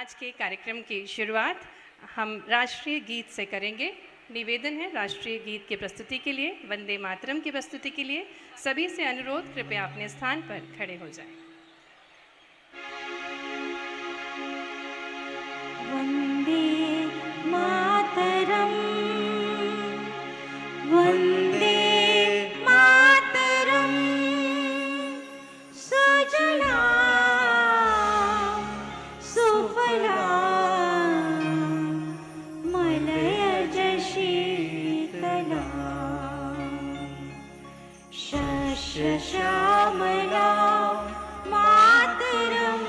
आज के कार्यक्रम की शुरुआत हम राष्ट्रीय गीत से करेंगे। निवेदन है राष्ट्रीय गीत की प्रस्तुति के लिए, वंदे मातरम की प्रस्तुति के लिए सभी से अनुरोध, कृपया अपने स्थान पर खड़े हो जाएं। वंदे मातरम, वंदे मातरम, सुजला सुफला मलयज शीतला, शस्य श्यामला मातरम,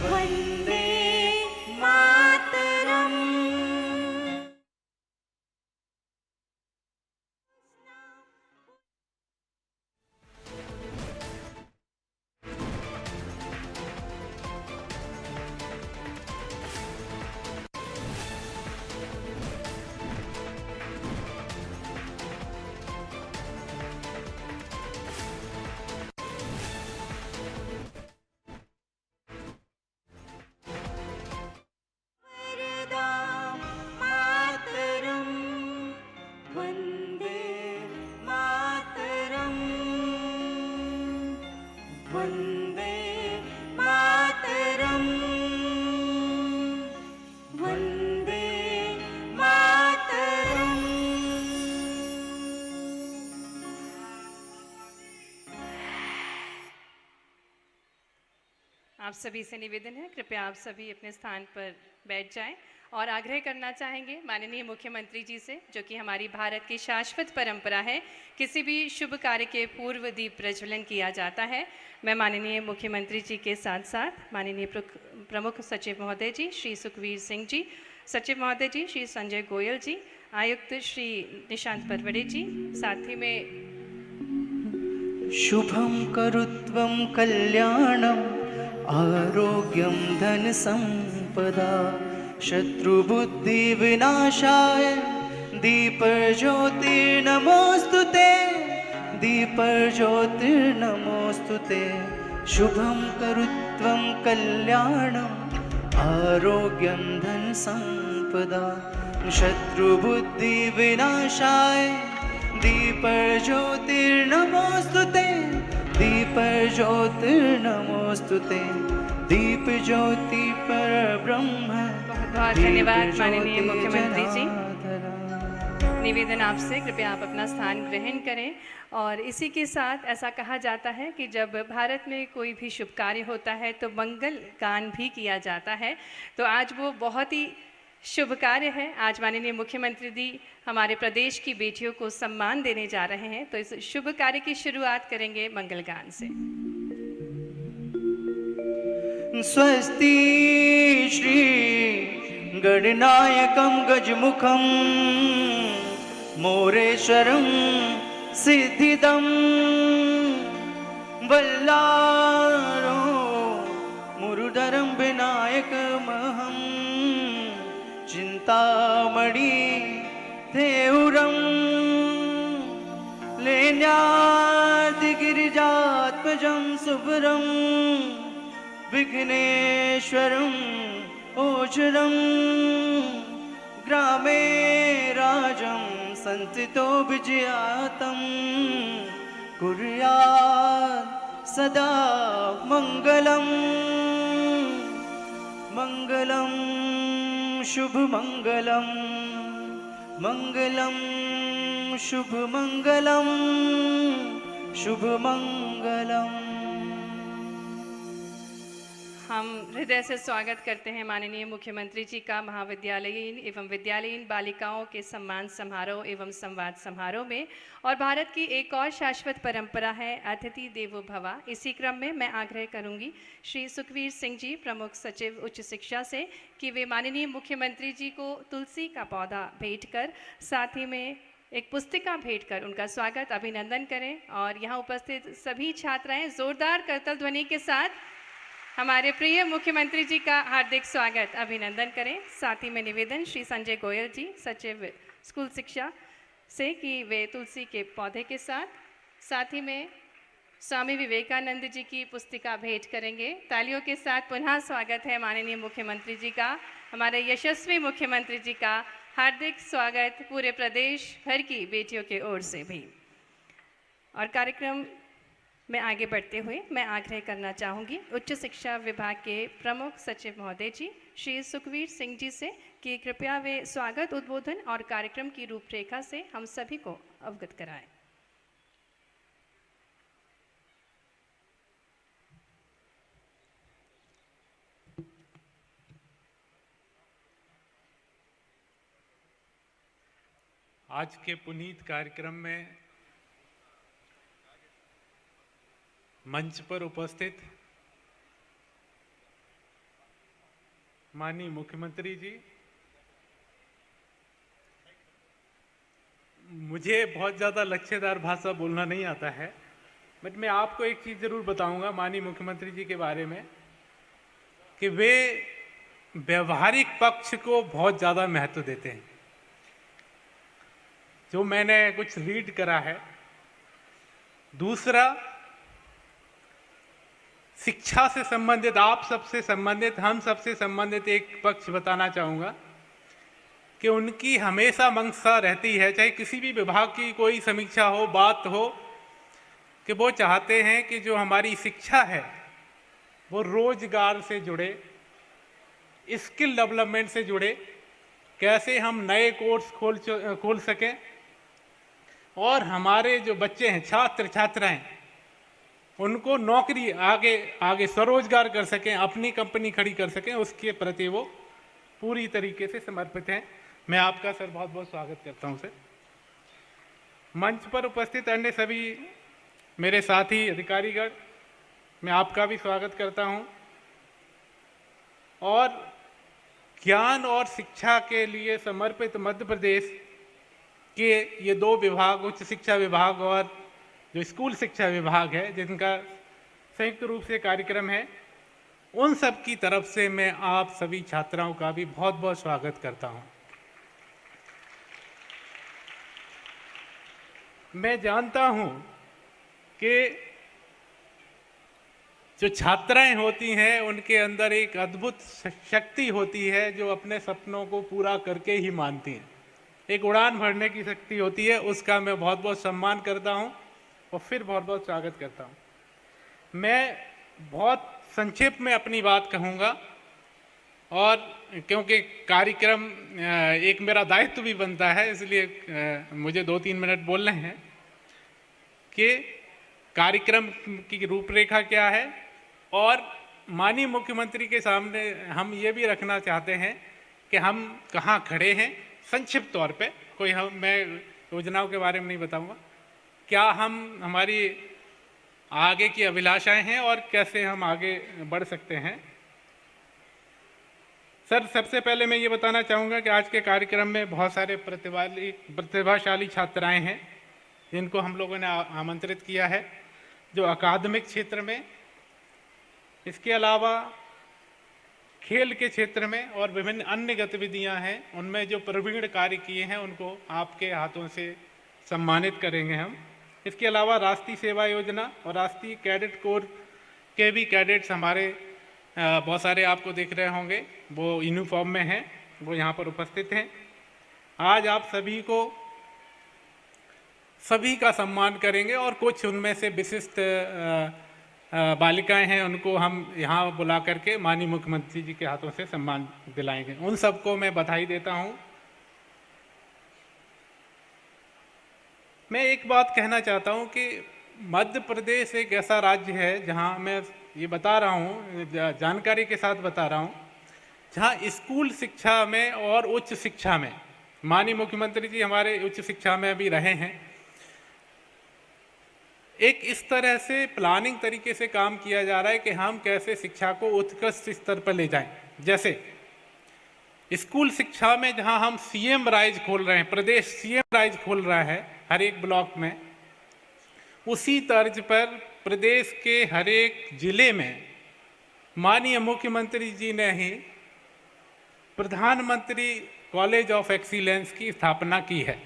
वंदे मातरम। मातरम, वंदे मातरम, वंदे मातरम, वंदे मातरम। आप सभी से निवेदन है, कृपया आप सभी अपने स्थान पर बैठ जाएं और आग्रह करना चाहेंगे माननीय मुख्यमंत्री जी से, जो कि हमारी भारत की शाश्वत परंपरा है, किसी भी शुभ कार्य के पूर्व दीप प्रज्वलन किया जाता है। मैं माननीय मुख्यमंत्री जी के साथ साथ माननीय प्रमुख सचिव महोदय जी श्री सुखवीर सिंह जी, सचिव महोदय जी श्री संजय गोयल जी, आयुक्त श्री निशांत परवड़े जी, साथ ही में शुभं करुत्वं कल्याणम् आरोग्यं धन संपदा, शत्रुबुद्धिविनाशाय दीपज्योतिर्नमोस्तुते, दीपज्योतिर्नमोस्तुते। शुभं करुत्वं कल्याणम् आरोग्यं धन संपदा, शत्रुबुद्धिविनाशाय दीपज्योतिर्नमोस्तुते, दीपज्योतिर्नमोस्तुते। दीप ज्योति परब्रह्म। बहुत बहुत धन्यवाद माननीय मुख्यमंत्री जी। निवेदन आपसे, कृपया आप अपना स्थान ग्रहण करें। और इसी के साथ ऐसा कहा जाता है कि जब भारत में कोई भी शुभ कार्य होता है तो मंगल गान भी किया जाता है। तो आज वो बहुत ही शुभ कार्य है। आज माननीय मुख्यमंत्री जी हमारे प्रदेश की बेटियों को सम्मान देने जा रहे हैं, तो इस शुभ कार्य की शुरुआत करेंगे मंगल गान से। स्वस्ति श्री गणनायकं गजमुखं मोरेश्वरं सिद्धिदं वल्लारो मुरुडरं विनायकमहं चिंतामणि देउरं लेण्यादिगिरिजात्मजं सुभरं विघ्नेश्वरं ओचरं ग्रामे राजं संस्थितो विजयातं कुर्यात् सदा मंगलम् मंगलं शुभमंगलं मंगलं शुभमंगलं शुभमंगलम्। हम हृदय से स्वागत करते हैं माननीय मुख्यमंत्री जी का महाविद्यालयीन एवं विद्यालयीन बालिकाओं के सम्मान समारोह एवं संवाद समारोह में। और भारत की एक और शाश्वत परंपरा है अतिथि देवो भव। इसी क्रम में मैं आग्रह करूंगी श्री सुखवीर सिंह जी, प्रमुख सचिव उच्च शिक्षा से, कि वे माननीय मुख्यमंत्री जी को तुलसी का पौधा भेंट कर, साथ ही में एक पुस्तिका भेंट कर उनका स्वागत अभिनंदन करें। और यहाँ उपस्थित सभी छात्राएं जोरदार करतल ध्वनि के साथ हमारे प्रिय मुख्यमंत्री जी का हार्दिक स्वागत अभिनंदन करें। साथ ही में निवेदन श्री संजय गोयल जी, सचिव स्कूल शिक्षा से, कि वे तुलसी के पौधे के साथ ही में स्वामी विवेकानंद जी की पुस्तिका भेंट करेंगे। तालियों के साथ पुनः स्वागत है माननीय मुख्यमंत्री जी का, हमारे यशस्वी मुख्यमंत्री जी का हार्दिक स्वागत पूरे प्रदेश भर की बेटियों के ओर से भी। और कार्यक्रम में आगे बढ़ते हुए मैं आग्रह करना चाहूँगी उच्च शिक्षा विभाग के प्रमुख सचिव महोदय जी श्री सुखवीर सिंह जी से कि कृपया वे स्वागत उद्बोधन और कार्यक्रम की रूपरेखा से हम सभी को अवगत कराएं। आज के पुनीत कार्यक्रम में मंच पर उपस्थित माननीय मुख्यमंत्री जी, मुझे बहुत ज़्यादा लच्छेदार भाषा बोलना नहीं आता है, बट मैं आपको एक चीज़ ज़रूर बताऊंगा माननीय मुख्यमंत्री जी के बारे में कि वे व्यवहारिक पक्ष को बहुत ज़्यादा महत्व देते हैं। जो मैंने कुछ रीड करा है। दूसरा, शिक्षा से संबंधित, आप सबसे संबंधित, हम सबसे संबंधित एक पक्ष बताना चाहूँगा कि उनकी हमेशा मंशा रहती है, चाहे किसी भी विभाग की कोई समीक्षा हो, बात हो, कि वो चाहते हैं कि जो हमारी शिक्षा है वो रोजगार से जुड़े, स्किल डेवलपमेंट से जुड़े, कैसे हम नए कोर्स खोल सकें और हमारे जो बच्चे हैं, छात्र छात्राएं, उनको नौकरी आगे स्वरोजगार कर सकें, अपनी कंपनी खड़ी कर सकें, उसके प्रति वो पूरी तरीके से समर्पित हैं। मैं आपका सर बहुत बहुत स्वागत करता हूं सर। मंच पर उपस्थित अन्य सभी मेरे साथी अधिकारीगण, मैं आपका भी स्वागत करता हूं। और ज्ञान और शिक्षा के लिए समर्पित मध्य प्रदेश के ये दो विभाग, उच्च शिक्षा विभाग और जो स्कूल शिक्षा विभाग है, जिनका संयुक्त रूप से कार्यक्रम है, उन सब की तरफ से मैं आप सभी छात्राओं का भी बहुत बहुत स्वागत करता हूं। मैं जानता हूं कि जो छात्राएं होती हैं उनके अंदर एक अद्भुत शक्ति होती है जो अपने सपनों को पूरा करके ही मानती हैं। एक उड़ान भरने की शक्ति होती है, उसका मैं बहुत बहुत सम्मान करता हूं और फिर बहुत बहुत स्वागत करता हूं। मैं बहुत संक्षेप में अपनी बात कहूँगा, और क्योंकि कार्यक्रम एक मेरा दायित्व भी बनता है, इसलिए मुझे 2-3 मिनट बोलने हैं कि कार्यक्रम की रूपरेखा क्या है। और माननीय मुख्यमंत्री के सामने हम ये भी रखना चाहते हैं कि हम कहाँ खड़े हैं, संक्षिप्त तौर पे। मैं योजनाओं के बारे में नहीं बताऊंगा, क्या हमारी आगे की अभिलाषाएं हैं और कैसे हम आगे बढ़ सकते हैं। सर, सबसे पहले मैं ये बताना चाहूँगा कि आज के कार्यक्रम में बहुत सारे प्रतिभाशाली छात्राएं हैं जिनको हम लोगों ने आमंत्रित किया है, जो अकादमिक क्षेत्र में, इसके अलावा खेल के क्षेत्र में और विभिन्न अन्य गतिविधियां हैं, उनमें जो प्रवीण कार्य किए हैं उनको आपके हाथों से सम्मानित करेंगे हम। इसके अलावा राष्ट्रीय सेवा योजना और राष्ट्रीय कैडेट कोर के भी कैडेट्स हमारे बहुत सारे आपको दिख रहे होंगे, वो यूनिफॉर्म में हैं, वो यहाँ पर उपस्थित हैं। आज आप सभी का सम्मान करेंगे और कुछ उनमें से विशिष्ट बालिकाएं हैं, उनको हम यहाँ बुला करके माननीय मुख्यमंत्री जी के हाथों से सम्मान दिलाएंगे। उन सबको मैं बधाई देता हूँ। मैं एक बात कहना चाहता हूँ कि मध्य प्रदेश एक ऐसा राज्य है जहाँ मैं ये बता रहा हूँ, जानकारी के साथ बता रहा हूँ, जहाँ स्कूल शिक्षा में और उच्च शिक्षा में, माननीय मुख्यमंत्री जी हमारे उच्च शिक्षा में भी रहे हैं, एक इस तरह से प्लानिंग तरीके से काम किया जा रहा है कि हम कैसे शिक्षा को उत्कृष्ट स्तर पर ले जाएं। जैसे स्कूल शिक्षा में जहां हम सीएम राइज खोल रहे हैं, प्रदेश सीएम राइज खोल रहा है हर एक ब्लॉक में, उसी तर्ज पर प्रदेश के हर एक जिले में माननीय मुख्यमंत्री जी ने ही प्रधानमंत्री कॉलेज ऑफ एक्सीलेंस की स्थापना की है।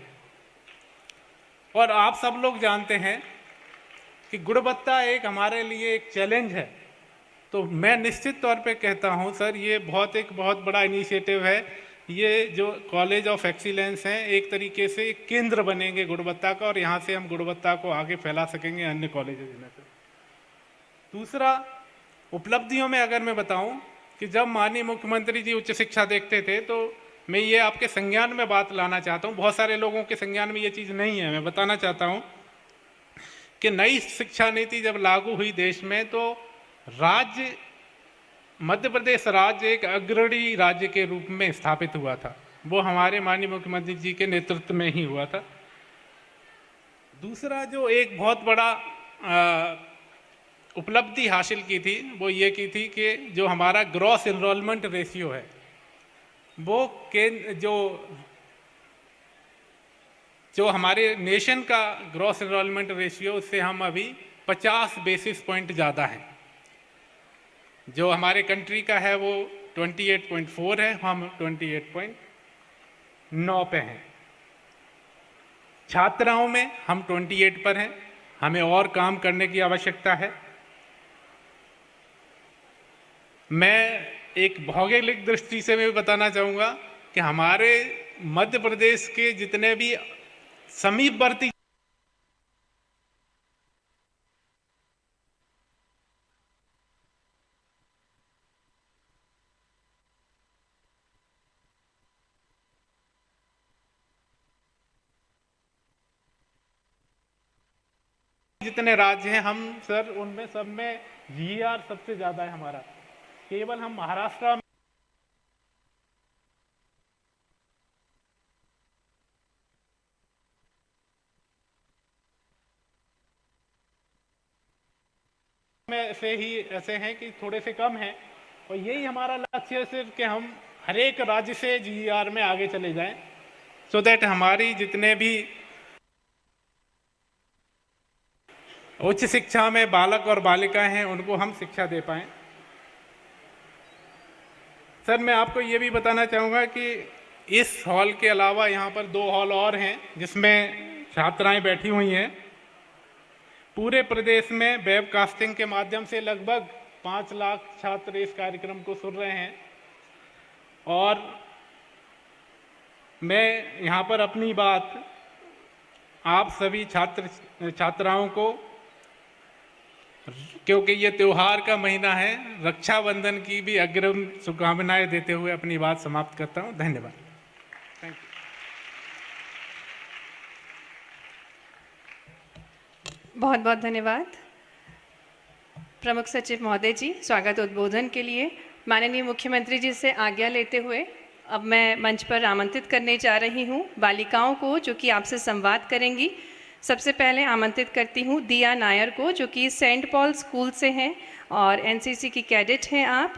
और आप सब लोग जानते हैं कि गुणवत्ता एक हमारे लिए एक चैलेंज है, तो मैं निश्चित तौर पे कहता हूँ सर, ये एक बहुत बड़ा इनिशिएटिव है। ये जो कॉलेज ऑफ एक्सीलेंस हैं, एक तरीके से एक केंद्र बनेंगे गुणवत्ता का, और यहाँ से हम गुणवत्ता को आगे फैला सकेंगे अन्य कॉलेजेस में से। दूसरा, उपलब्धियों में अगर मैं बताऊं कि जब माननीय मुख्यमंत्री जी उच्च शिक्षा देखते थे, तो मैं ये आपके संज्ञान में बात लाना चाहता हूँ। बहुत सारे लोगों के संज्ञान में ये चीज़ नहीं है। मैं बताना चाहता हूँ कि नई शिक्षा नीति जब लागू हुई देश में, तो राज्य मध्य प्रदेश राज्य एक अग्रणी राज्य के रूप में स्थापित हुआ था। वो हमारे माननीय मुख्यमंत्री जी के नेतृत्व में ही हुआ था। दूसरा, जो एक बहुत बड़ा उपलब्धि हासिल की थी, वो ये की थी कि जो हमारा ग्रॉस एनरोलमेंट रेशियो है, वो जो हमारे नेशन का ग्रॉस एनरोलमेंट रेशियो, उससे हम अभी 50 बेसिस पॉइंट ज़्यादा है। जो हमारे कंट्री का है वो 28.4 है, हम 28.9 पे हैं। छात्राओं में हम 28 पर हैं, हमें और काम करने की आवश्यकता है। मैं एक भौगोलिक दृष्टि से मैं बताना चाहूँगा कि हमारे मध्य प्रदेश के जितने भी समीपवर्ती जितने राज्य हैं, हम सर उनमें सब में जीआर सबसे ज़्यादा है हमारा। केवल हम महाराष्ट्र में से ही ऐसे हैं कि थोड़े से कम हैं, और यही हमारा लक्ष्य है सिर्फ कि हम हर एक राज्य से जीआर में आगे चले जाएं, सो दैट हमारी जितने भी उच्च शिक्षा में बालक और बालिकाएं हैं, उनको हम शिक्षा दे पाएं। सर, मैं आपको ये भी बताना चाहूँगा कि इस हॉल के अलावा यहाँ पर 2 हॉल और हैं जिसमें छात्राएं बैठी हुई हैं। पूरे प्रदेश में वेबकास्टिंग के माध्यम से लगभग 5 लाख छात्र इस कार्यक्रम को सुन रहे हैं, और मैं यहाँ पर अपनी बात आप सभी छात्राओं को, क्योंकि ये त्योहार का महीना है, रक्षाबंधन की भी अग्रिम शुभकामनाएं देते हुए अपनी बात समाप्त करता हूँ। धन्यवाद। Thank you. बहुत बहुत धन्यवाद प्रमुख सचिव महोदय जी, स्वागत उद्बोधन के लिए। माननीय मुख्यमंत्री जी से आज्ञा लेते हुए अब मैं मंच पर आमंत्रित करने जा रही हूँ बालिकाओं को, जो कि आपसे संवाद करेंगी। सबसे पहले आमंत्रित करती हूँ दिया नायर को, जो कि सेंट पॉल स्कूल से हैं और एनसीसी की कैडेट हैं आप,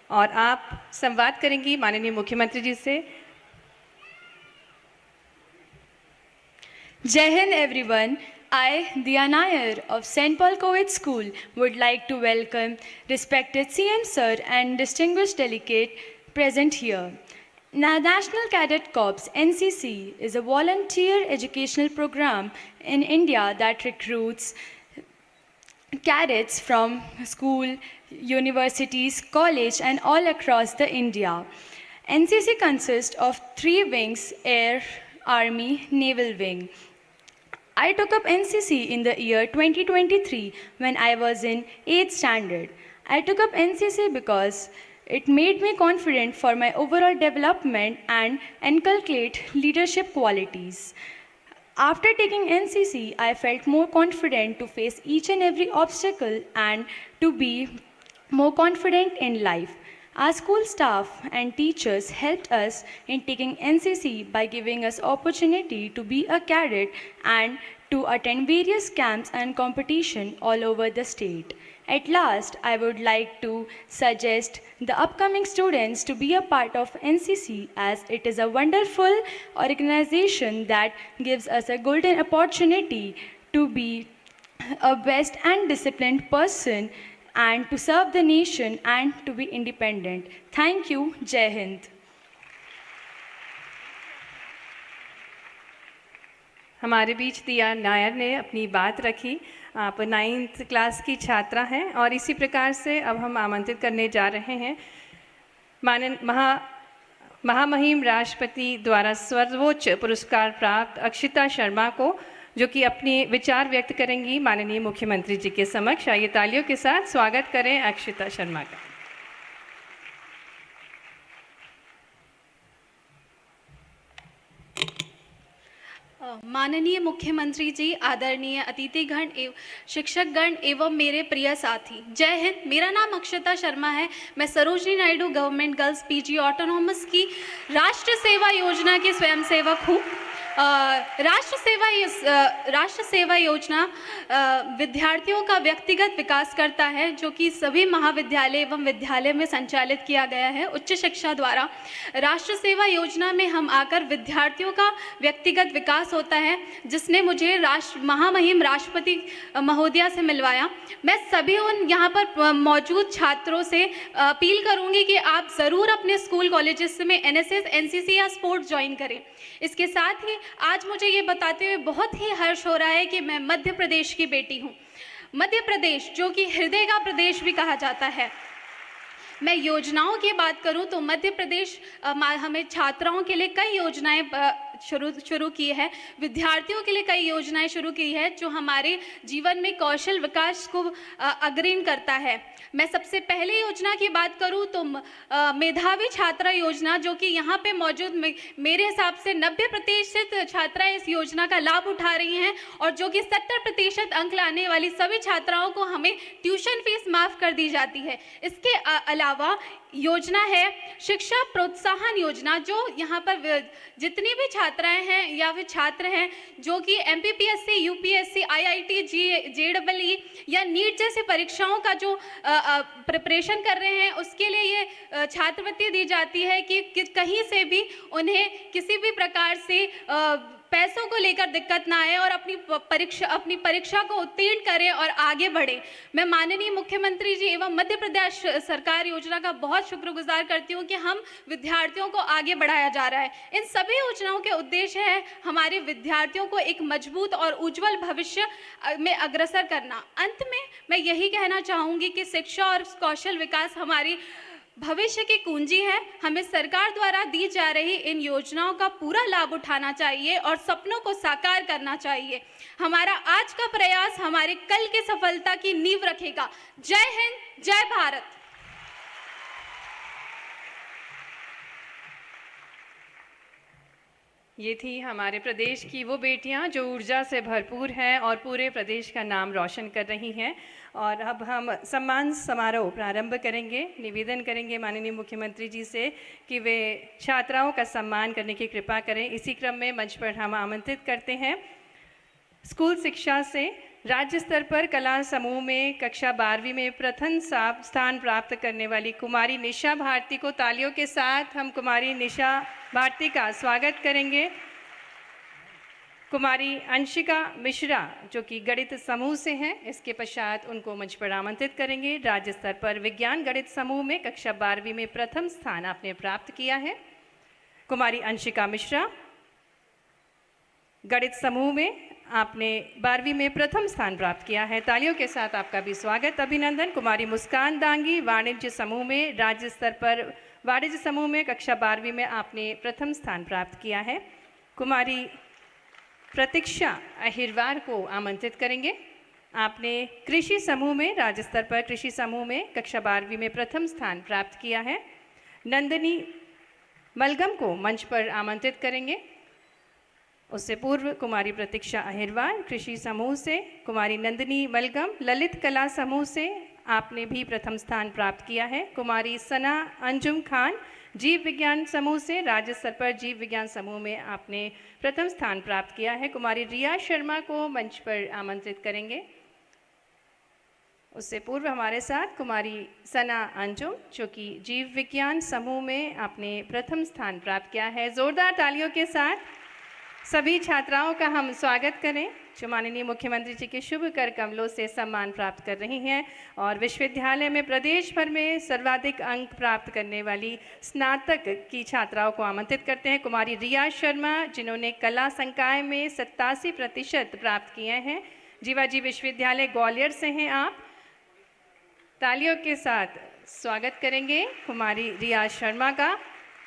और आप संवाद करेंगी माननीय मुख्यमंत्री जी से। Jai Hind everyone. I, Diya Nair of St. Paul Co-ed School, would like to welcome respected CM Sir and distinguished delegate present here. National Cadet Corps NCC is a volunteer educational program in India that recruits cadets from school, universities, college and all across the India. NCC consists of 3 wings: Air, Army, Naval Wing. I took up NCC in the year 2023 when I was in 8th standard. I took up NCC because it made me confident for my overall development and inculcate leadership qualities. After taking NCC, I felt more confident to face each and every obstacle and to be more confident in life. Our school staff and teachers helped us in taking NCC by giving us opportunity to be a cadet and to attend various camps and competition all over the state. At last, I would like to suggest the upcoming students to be a part of NCC, as it is a wonderful organization that gives us a golden opportunity to be a best and disciplined person and to serve the nation and to be independent. Thank you. Jai Hind. हमारे बीच दिया नायर ने अपनी बात रखी। आप 9th class की छात्रा हैं और इसी प्रकार से अब हम आमंत्रित करने जा रहे हैं महामहिम राष्ट्रपति द्वारा सर्वोच्च पुरस्कार प्राप्त अक्षिता शर्मा को, जो कि अपने विचार व्यक्त करेंगी माननीय मुख्यमंत्री जी के समक्ष। आइए तालियों के साथ स्वागत करें अक्षिता शर्मा का। माननीय मुख्यमंत्री जी, आदरणीय अतिथिगण एवं शिक्षकगण एवं मेरे प्रिय साथी, जय हिंद। मेरा नाम अक्षिता शर्मा है। मैं Sarojini Naidu government girls PG autonomous की राष्ट्र सेवा योजना के स्वयंसेवक हूँ। राष्ट्र सेवा योजना विद्यार्थियों का व्यक्तिगत विकास करता है, जो कि सभी महाविद्यालय एवं विद्यालय में संचालित किया गया है उच्च शिक्षा द्वारा। राष्ट्र सेवा योजना में हम आकर विद्यार्थियों का व्यक्तिगत विकास होता है, जिसने मुझे महामहिम राष्ट्रपति महोदया से मिलवाया। मैं सभी उन यहाँ पर मौजूद छात्रों से अपील करूँगी कि आप ज़रूर अपने स्कूल कॉलेजेस में NSS NCC या स्पोर्ट्स ज्वाइन करें। इसके साथ ही आज मुझे ये बताते हुए बहुत ही हर्ष हो रहा है कि मैं मध्य प्रदेश की बेटी हूँ। मध्य प्रदेश, जो कि हृदय का प्रदेश भी कहा जाता है। मैं योजनाओं की बात करूं तो मध्य प्रदेश हमें छात्राओं के लिए कई योजनाएं शुरू की है, विद्यार्थियों के लिए कई योजनाएं शुरू की है, जो हमारे जीवन में कौशल विकास को अग्रणी करता है। मैं सबसे पहले योजना की बात करूं तो मेधावी छात्रा योजना, जो कि यहाँ पे मौजूद मेरे हिसाब से 90% छात्राएं इस योजना का लाभ उठा रही हैं, और जो कि 70% अंक लाने वाली सभी छात्राओं को हमें ट्यूशन फीस माफ़ कर दी जाती है। इसके अलावा योजना है शिक्षा प्रोत्साहन योजना, जो यहाँ पर जितनी भी छात्राएं हैं या फिर छात्र हैं जो कि MPPSC, UPSC, IIT, JEE या नीट जैसे परीक्षाओं का जो प्रिपरेशन कर रहे हैं, उसके लिए ये छात्रवृत्ति दी जाती है कि कहीं से भी उन्हें किसी भी प्रकार से पैसों को लेकर दिक्कत ना आए और अपनी परीक्षा को उत्तीर्ण करें और आगे बढ़े। मैं माननीय मुख्यमंत्री जी एवं मध्य प्रदेश सरकार योजना का बहुत शुक्रगुजार करती हूँ कि हम विद्यार्थियों को आगे बढ़ाया जा रहा है। इन सभी योजनाओं के उद्देश्य है हमारे विद्यार्थियों को एक मजबूत और उज्जवल भविष्य में अग्रसर करना। अंत में मैं यही कहना चाहूँगी कि शिक्षा और कौशल विकास हमारी भविष्य की कुंजी है। हमें सरकार द्वारा दी जा रही इन योजनाओं का पूरा लाभ उठाना चाहिए और सपनों को साकार करना चाहिए। हमारा आज का प्रयास हमारे कल की सफलता की नींव रखेगा। जय हिंद, जय भारत। ये थी हमारे प्रदेश की वो बेटियां जो ऊर्जा से भरपूर हैं और पूरे प्रदेश का नाम रोशन कर रही हैं। और अब हम सम्मान समारोह प्रारंभ करेंगे। निवेदन करेंगे माननीय मुख्यमंत्री जी से कि वे छात्राओं का सम्मान करने की कृपा करें। इसी क्रम में मंच पर हम आमंत्रित करते हैं स्कूल शिक्षा से राज्य स्तर पर कला समूह में कक्षा 12वीं में प्रथम स्थान प्राप्त करने वाली कुमारी निशा भारती को तालियों के साथ हम कुमारी निशा भारती का स्वागत करेंगे। कुमारी अंशिका मिश्रा जो कि गणित समूह से हैं, इसके पश्चात उनको मंच पर आमंत्रित करेंगे। राज्य स्तर पर विज्ञान गणित समूह में कक्षा 12वीं में प्रथम स्थान आपने प्राप्त किया है। कुमारी अंशिका मिश्रा, गणित समूह में आपने 12वीं में प्रथम स्थान प्राप्त किया है। तालियों के साथ आपका भी स्वागत, अभिनंदन। कुमारी मुस्कान दांगी, वाणिज्य समूह में राज्य स्तर पर वाणिज्य समूह में कक्षा 12वीं में आपने प्रथम स्थान प्राप्त किया है। कुमारी प्रतीक्षा अहिरवार को आमंत्रित करेंगे। आपने कृषि समूह में राज्य स्तर पर कृषि समूह में कक्षा 12वीं में प्रथम स्थान प्राप्त किया है। नंदिनी मलगम को मंच पर आमंत्रित करेंगे। उससे पूर्व कुमारी प्रतीक्षा अहिरवार कृषि समूह से, कुमारी नंदिनी मलगम ललित कला समूह से आपने भी प्रथम स्थान प्राप्त किया है। कुमारी सना अंजुम खान जीव विज्ञान समूह से राज्य स्तर पर जीव विज्ञान समूह में आपने प्रथम स्थान प्राप्त किया है। कुमारी रिया शर्मा को मंच पर आमंत्रित करेंगे। उससे पूर्व हमारे साथ कुमारी सना अंजुम जो कि जीव विज्ञान समूह में आपने प्रथम स्थान प्राप्त किया है। जोरदार तालियों के साथ सभी छात्राओं का हम स्वागत करें जो माननीय मुख्यमंत्री जी के शुभ कर कमलों से सम्मान प्राप्त कर रही हैं और विश्वविद्यालय में प्रदेश भर में सर्वाधिक अंक प्राप्त करने वाली स्नातक की छात्राओं को आमंत्रित करते हैं। कुमारी रिया शर्मा जिन्होंने कला संकाय में 87% प्राप्त किए हैं। जीवाजी विश्वविद्यालय ग्वालियर से हैं आप। तालियों के साथ स्वागत करेंगे कुमारी रिया शर्मा का।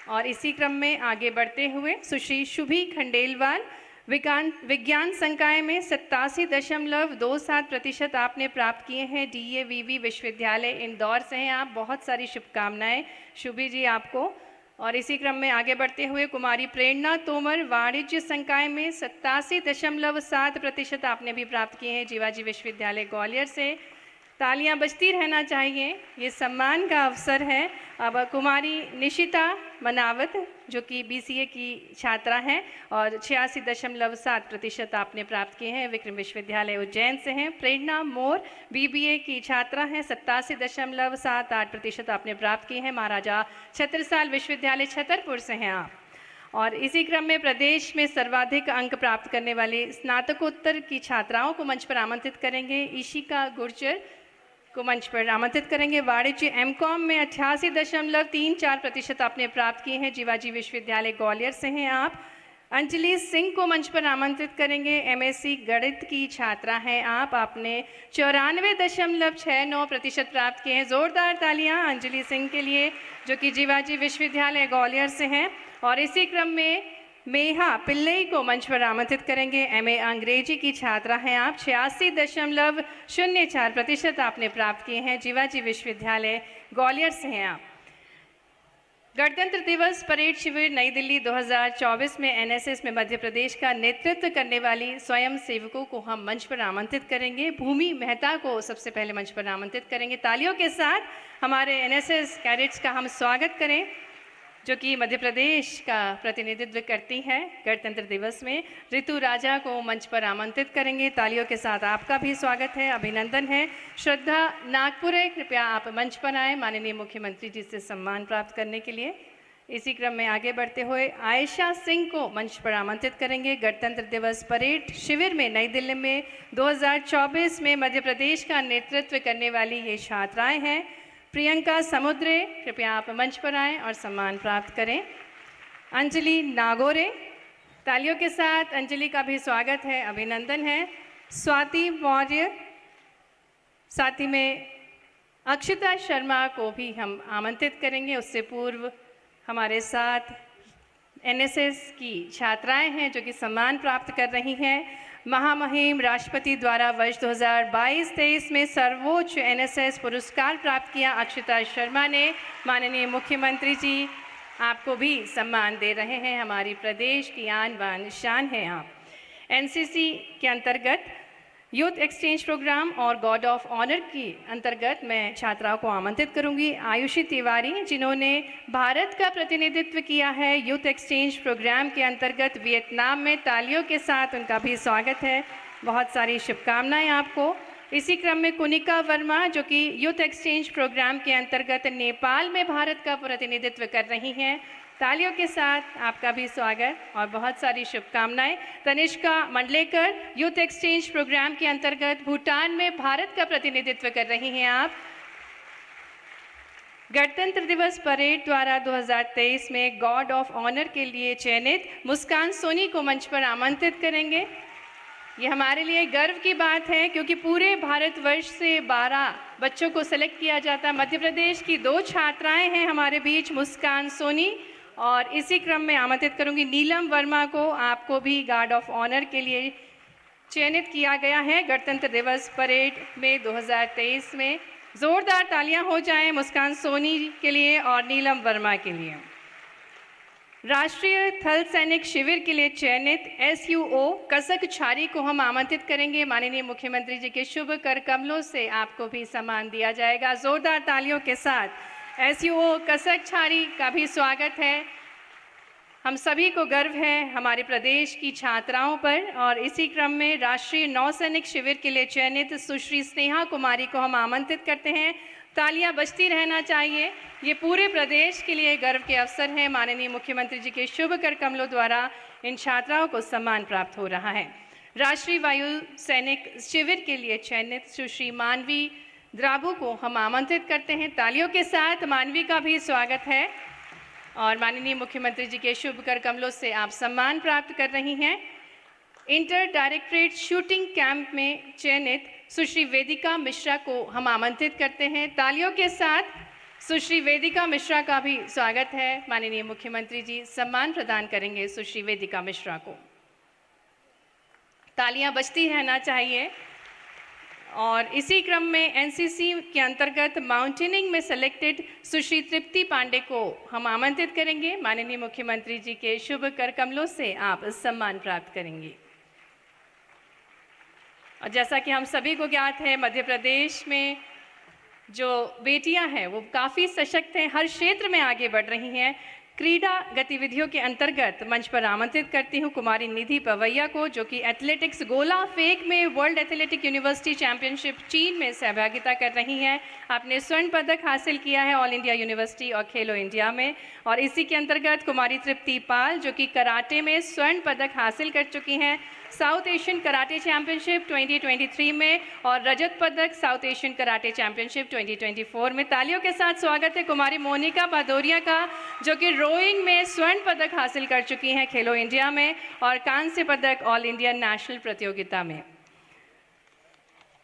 और इसी क्रम में आगे बढ़ते हुए सुश्री शुभी खंडेलवाल विज्ञान संकाय में 87.27% आपने प्राप्त किए हैं। DAVV विश्वविद्यालय इंदौर से हैं आप। बहुत सारी शुभकामनाएं शुभी जी आपको। और इसी क्रम में आगे बढ़ते हुए कुमारी प्रेरणा तोमर वाणिज्य संकाय में 87.7% आपने भी प्राप्त किए हैं। जीवाजी विश्वविद्यालय ग्वालियर से। तालियां बजती रहना चाहिए, ये सम्मान का अवसर है। अब कुमारी निशिता मनावत जो कि BCA की छात्रा हैं और 86.7% आपने प्राप्त किए हैं। विक्रम विश्वविद्यालय उज्जैन से हैं। प्रेरणा मोर BBA की छात्रा हैं। 87.78% आपने प्राप्त किए हैं। महाराजा छत्रसाल विश्वविद्यालय छतरपुर से हैं आप। और इसी क्रम में प्रदेश में सर्वाधिक अंक प्राप्त करने वाली स्नातकोत्तर की छात्राओं को मंच पर आमंत्रित करेंगे। ईशिका गुर्जर को मंच पर आमंत्रित करेंगे। वाणिज्य MCOM में 88.34% आपने प्राप्त किए हैं। जीवाजी विश्वविद्यालय ग्वालियर से हैं आप। अंजलि सिंह को मंच पर आमंत्रित करेंगे। MSc गणित की छात्रा हैं आप। आपने 94.69% प्राप्त किए हैं। ज़ोरदार तालियां अंजलि सिंह के लिए जो कि जीवाजी विश्वविद्यालय ग्वालियर से हैं। और इसी क्रम में मेहा पिल्लई को मंच पर आमंत्रित करेंगे। MA अंग्रेजी की छात्रा हैं आप। 86.04% आपने प्राप्त किए हैं। जीवाजी विश्वविद्यालय ग्वालियर से हैं आप। गणतंत्र दिवस परेड शिविर नई दिल्ली 2024 में NSS में मध्य प्रदेश का नेतृत्व करने वाली स्वयं सेवकों को हम मंच पर आमंत्रित करेंगे। भूमि मेहता को सबसे पहले मंच पर आमंत्रित करेंगे। तालियों के साथ हमारे NSS कैडेट्स का हम स्वागत करें जो कि मध्य प्रदेश का प्रतिनिधित्व करती है। गणतंत्र दिवस में ऋतु राजा को मंच पर आमंत्रित करेंगे। तालियों के साथ आपका भी स्वागत है, अभिनंदन है। श्रद्धा नागपुरे, कृपया आप मंच पर आएँ माननीय मुख्यमंत्री जी से सम्मान प्राप्त करने के लिए। इसी क्रम में आगे बढ़ते हुए आयशा सिंह को मंच पर आमंत्रित करेंगे। गणतंत्र दिवस परेड शिविर में नई दिल्ली में 2024 में मध्य प्रदेश का नेतृत्व करने वाली ये छात्राएँ हैं। प्रियंका समुद्रे, कृपया आप मंच पर आएं और सम्मान प्राप्त करें। अंजलि नागोरे, तालियों के साथ अंजलि का भी स्वागत है, अभिनंदन है। स्वाति मौर्य, साथ ही में अक्षिता शर्मा को भी हम आमंत्रित करेंगे। उससे पूर्व हमारे साथ NSS की छात्राएं हैं जो कि सम्मान प्राप्त कर रही हैं। महामहिम राष्ट्रपति द्वारा वर्ष 2022-23 में सर्वोच्च NSS पुरस्कार प्राप्त किया अक्षिता शर्मा ने। माननीय मुख्यमंत्री जी आपको भी सम्मान दे रहे हैं। हमारी प्रदेश की आन बान शान है आप। NCC के अंतर्गत यूथ एक्सचेंज प्रोग्राम और गॉड ऑफ ऑनर की अंतर्गत मैं छात्राओं को आमंत्रित करूंगी। आयुषी तिवारी जिन्होंने भारत का प्रतिनिधित्व किया है यूथ एक्सचेंज प्रोग्राम के अंतर्गत वियतनाम में। तालियों के साथ उनका भी स्वागत है, बहुत सारी शुभकामनाएं आपको। इसी क्रम में कुनिका वर्मा जो कि यूथ एक्सचेंज प्रोग्राम के अंतर्गत नेपाल में भारत का प्रतिनिधित्व कर रही हैं। तालियों के साथ आपका भी स्वागत और बहुत सारी शुभकामनाएं। Tanishka Mandlekar youth exchange program के अंतर्गत भूटान में भारत का प्रतिनिधित्व कर रही हैं आप। गणतंत्र दिवस परेड द्वारा 2023 में गॉड ऑफ ऑनर के लिए चयनित मुस्कान सोनी को मंच पर आमंत्रित करेंगे। ये हमारे लिए गर्व की बात है क्योंकि पूरे भारतवर्ष से 12 बच्चों को सेलेक्ट किया जाता है। मध्य प्रदेश की 2 छात्राएं हैं हमारे बीच, मुस्कान सोनी। और इसी क्रम में आमंत्रित करूंगी नीलम वर्मा को, आपको भी गार्ड ऑफ ऑनर के लिए चयनित किया गया है गणतंत्र दिवस परेड में 2023 में। ज़ोरदार तालियां हो जाएं मुस्कान सोनी के लिए और नीलम वर्मा के लिए। राष्ट्रीय थल सैनिक शिविर के लिए चयनित SUO कसक छारी को हम आमंत्रित करेंगे। माननीय मुख्यमंत्री जी के शुभ कर कमलों से आपको भी सम्मान दिया जाएगा। ज़ोरदार तालियों के साथ SUO कसक छारी का भी स्वागत है। हम सभी को गर्व है हमारे प्रदेश की छात्राओं पर। और इसी क्रम में राष्ट्रीय नौसैनिक शिविर के लिए चयनित सुश्री स्नेहा कुमारी को हम आमंत्रित करते हैं। तालियां बजती रहना चाहिए। ये पूरे प्रदेश के लिए गर्व के अवसर है। माननीय मुख्यमंत्री जी के शुभ कर कमलों द्वारा इन छात्राओं को सम्मान प्राप्त हो रहा है। राष्ट्रीय वायु सैनिक शिविर के लिए चयनित सुश्री मानवी द्राबू को हम आमंत्रित करते हैं। तालियों के साथ मानवी का भी स्वागत है और माननीय मुख्यमंत्री जी के शुभ कर कमलों से आप सम्मान प्राप्त कर रही हैं। इंटर डायरेक्टरेट शूटिंग कैंप में चयनित सुश्री वेदिका मिश्रा को हम आमंत्रित करते हैं। तालियों के साथ सुश्री वेदिका मिश्रा का भी स्वागत है। माननीय मुख्यमंत्री जी सम्मान प्रदान करेंगे सुश्री वेदिका मिश्रा को। तालियां बजती रहना चाहिए। और इसी क्रम में एनसीसी के अंतर्गत माउंटेनिंग में सेलेक्टेड सुश्री तृप्ति पांडे को हम आमंत्रित करेंगे। माननीय मुख्यमंत्री जी के शुभ कर कमलों से आप सम्मान प्राप्त करेंगे। और जैसा कि हम सभी को ज्ञात है, मध्य प्रदेश में जो बेटियां हैं वो काफ़ी सशक्त हैं, हर क्षेत्र में आगे बढ़ रही हैं। क्रीड़ा गतिविधियों के अंतर्गत मंच पर आमंत्रित करती हूँ कुमारी निधि पवैया को, जो कि एथलेटिक्स गोला फेंक में वर्ल्ड एथलेटिक यूनिवर्सिटी चैंपियनशिप चीन में सहभागिता कर रही हैं। आपने स्वर्ण पदक हासिल किया है ऑल इंडिया यूनिवर्सिटी और खेलो इंडिया में। और इसी के अंतर्गत कुमारी तृप्ति पाल, जो कि कराटे में स्वर्ण पदक हासिल कर चुकी हैं साउथ एशियन कराटे चैंपियनशिप 2023 में और रजत पदक साउथ एशियन कराटे चैंपियनशिप 2024 में। तालियों के साथ स्वागत है कुमारी मोनिका भदौरिया का, जो कि रोइंग में स्वर्ण पदक हासिल कर चुकी हैं खेलो इंडिया में और कांस्य पदक ऑल इंडिया नेशनल प्रतियोगिता में।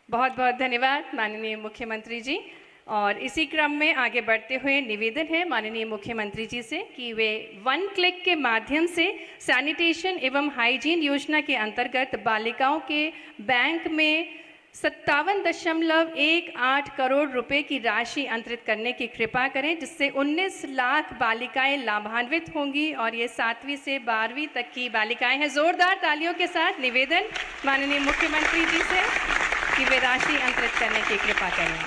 बहुत बहुत धन्यवाद माननीय मुख्यमंत्री जी। और इसी क्रम में आगे बढ़ते हुए निवेदन है माननीय मुख्यमंत्री जी से कि वे 1 क्लिक के माध्यम से सैनिटेशन एवं हाइजीन योजना के अंतर्गत बालिकाओं के बैंक में 57.18 करोड़ रुपए की राशि अंतरित करने की कृपा करें, जिससे 19 लाख बालिकाएं लाभान्वित होंगी और ये 7वीं से 12वीं तक की बालिकाएं हैं। जोरदार तालियों के साथ निवेदन माननीय मुख्यमंत्री जी से कि वे राशि अंतरित करने की कृपा करें।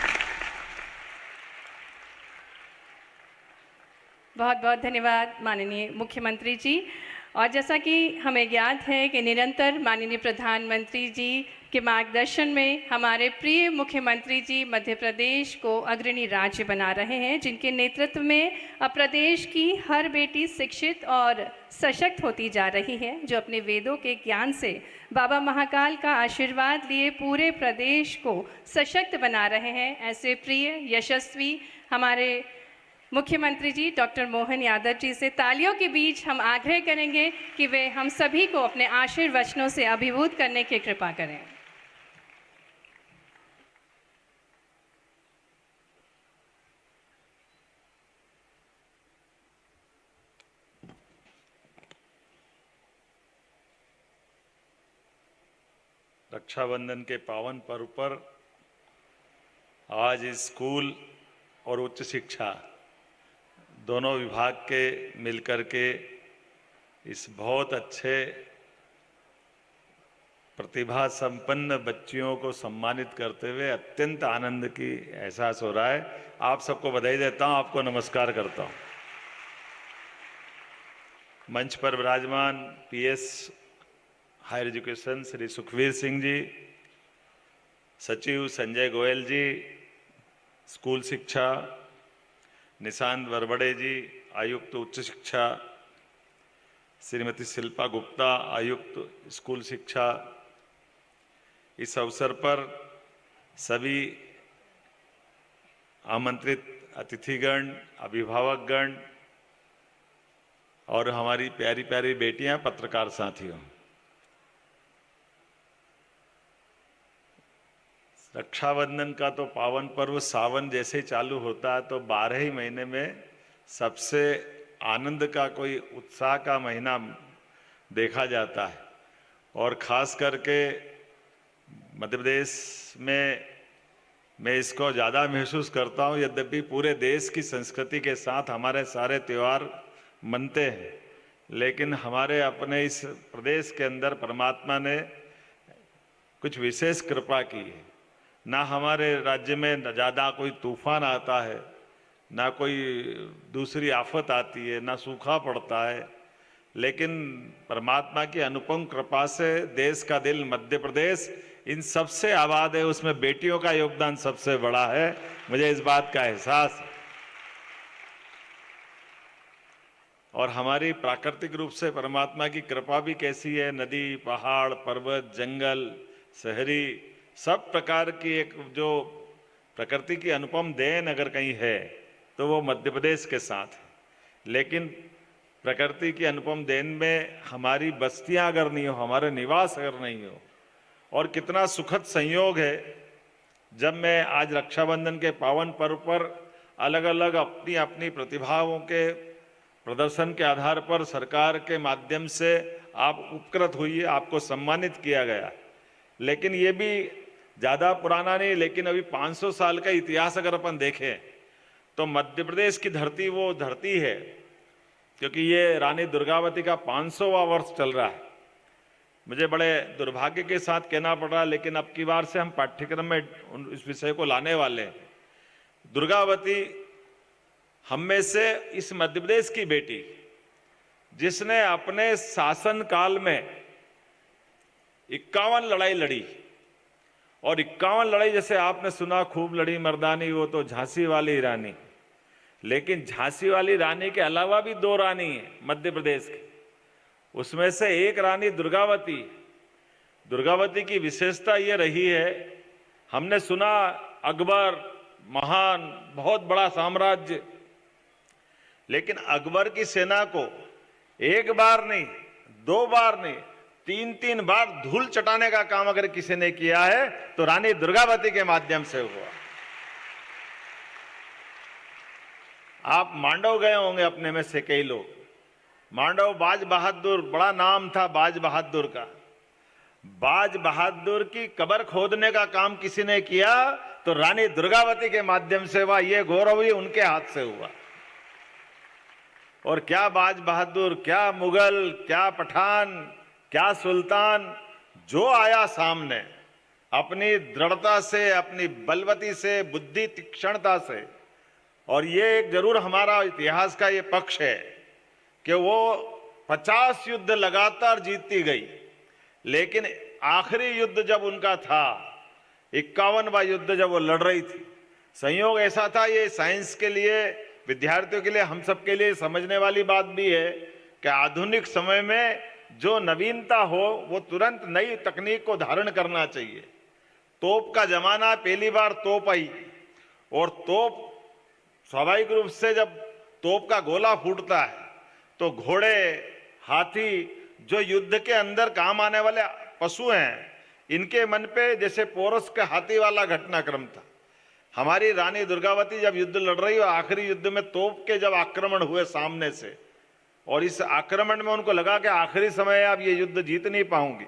बहुत बहुत धन्यवाद माननीय मुख्यमंत्री जी। और जैसा कि हमें ज्ञात है कि निरंतर माननीय प्रधानमंत्री जी के मार्गदर्शन में हमारे प्रिय मुख्यमंत्री जी मध्य प्रदेश को अग्रणी राज्य बना रहे हैं, जिनके नेतृत्व में अब प्रदेश की हर बेटी शिक्षित और सशक्त होती जा रही है, जो अपने वेदों के ज्ञान से बाबा महाकाल का आशीर्वाद लिए पूरे प्रदेश को सशक्त बना रहे हैं। ऐसे प्रिय यशस्वी हमारे मुख्यमंत्री जी डॉक्टर मोहन यादव जी से तालियों के बीच हम आग्रह करेंगे कि वे हम सभी को अपने आशीर्वचनों से अभिभूत करने की कृपा करें। रक्षाबंधन के पावन पर्व पर आज स्कूल और उच्च शिक्षा दोनों विभाग के मिलकर के इस बहुत अच्छे प्रतिभा संपन्न बच्चियों को सम्मानित करते हुए अत्यंत आनंद की एहसास हो रहा है। आप सबको बधाई देता हूं, आपको नमस्कार करता हूं। मंच पर विराजमान PS higher education Shri Sukhvir Singh ji, सचिव संजय गोयल जी, स्कूल शिक्षा निशांत वरबड़े जी, आयुक्त उच्च शिक्षा श्रीमती शिल्पा गुप्ता, आयुक्त स्कूल शिक्षा, इस अवसर पर सभी आमंत्रित अतिथिगण, अभिभावकगण और हमारी प्यारी प्यारी बेटियां, पत्रकार साथियों, रक्षाबंधन का तो पावन पर्व सावन जैसे चालू होता है तो 12 ही महीने में सबसे आनंद का कोई उत्साह का महीना देखा जाता है। और ख़ास करके मध्य प्रदेश में मैं इसको ज़्यादा महसूस करता हूँ, यद्यपि पूरे देश की संस्कृति के साथ हमारे सारे त्यौहार मनते हैं, लेकिन हमारे अपने इस प्रदेश के अंदर परमात्मा ने कुछ विशेष कृपा की है। ना हमारे राज्य में ज़्यादा कोई तूफान आता है, ना कोई दूसरी आफत आती है, ना सूखा पड़ता है, लेकिन परमात्मा की अनुपम कृपा से देश का दिल मध्य प्रदेश इन सबसे आबाद है, उसमें बेटियों का योगदान सबसे बड़ा है। मुझे इस बात का एहसास है। और हमारी प्राकृतिक रूप से परमात्मा की कृपा भी कैसी है, नदी, पहाड़, पर्वत, जंगल, शहरी, सब प्रकार की एक जो प्रकृति की अनुपम देन अगर कहीं है तो वो मध्य प्रदेश के साथ है। लेकिन प्रकृति की अनुपम देन में हमारी बस्तियां अगर नहीं हो, हमारे निवास अगर नहीं हो, और कितना सुखद संयोग है जब मैं आज रक्षाबंधन के पावन पर्व पर अलग अलग अपनी अपनी प्रतिभाओं के प्रदर्शन के आधार पर सरकार के माध्यम से आप उपकृत हुई, आपको सम्मानित किया गया। लेकिन ये भी ज़्यादा पुराना नहीं, लेकिन अभी 500 साल का इतिहास अगर अपन देखें तो मध्य प्रदेश की धरती वो धरती है, क्योंकि ये रानी दुर्गावती का 500वां वर्ष चल रहा है। मुझे बड़े दुर्भाग्य के साथ कहना पड़ रहा है, लेकिन अब की बार से हम पाठ्यक्रम में इस विषय को लाने वाले हैं। दुर्गावती हम में से इस मध्य प्रदेश की बेटी जिसने अपने शासन काल में 51 लड़ाई लड़ी, और 51 लड़ाई जैसे आपने सुना खूब लड़ी मर्दानी, वो तो झांसी वाली रानी। लेकिन झांसी वाली रानी के अलावा भी 2 रानी हैं मध्य प्रदेश की, उसमें से एक रानी दुर्गावती। दुर्गावती की विशेषता ये रही है, हमने सुना अकबर महान, बहुत बड़ा साम्राज्य, लेकिन अकबर की सेना को एक बार नहीं, 2 बार नहीं, 3-3 बार धूल चटाने का काम अगर किसी ने किया है तो रानी दुर्गावती के माध्यम से हुआ। आप मांडव गए होंगे अपने में से कई लोग। मांडव बाज बहादुर, बड़ा नाम था बाज बहादुर का। बाज बहादुर की कब्र खोदने का काम किसी ने किया तो रानी दुर्गावती के माध्यम से हुआ। ये गौरव ही उनके हाथ से हुआ। और क्या बाज बहादुर, क्या मुगल, क्या पठान, क्या सुल्तान, जो आया सामने अपनी दृढ़ता से, अपनी बलवती से, बुद्धि तीक्ष्णता से। और ये एक जरूर हमारा इतिहास का ये पक्ष है कि वो 50 युद्ध लगातार जीतती गई, लेकिन आखिरी युद्ध जब उनका था, 51वां युद्ध जब वो लड़ रही थी, संयोग ऐसा था, ये साइंस के लिए, विद्यार्थियों के लिए, हम सब के लिए समझने वाली बात भी है कि आधुनिक समय में जो नवीनता हो वो तुरंत नई तकनीक को धारण करना चाहिए। तोप का जमाना, पहली बार तोप आई, और तोप स्वाभाविक रूप से जब तोप का गोला फूटता है तो घोड़े, हाथी, जो युद्ध के अंदर काम आने वाले पशु हैं, इनके मन पे जैसे पोरस के हाथी वाला घटनाक्रम था। हमारी रानी दुर्गावती जब युद्ध लड़ रही, और आखिरी युद्ध में तोप के जब आक्रमण हुए सामने से, और इस आक्रमण में उनको लगा कि आखिरी समय अब ये युद्ध जीत नहीं पाऊंगी,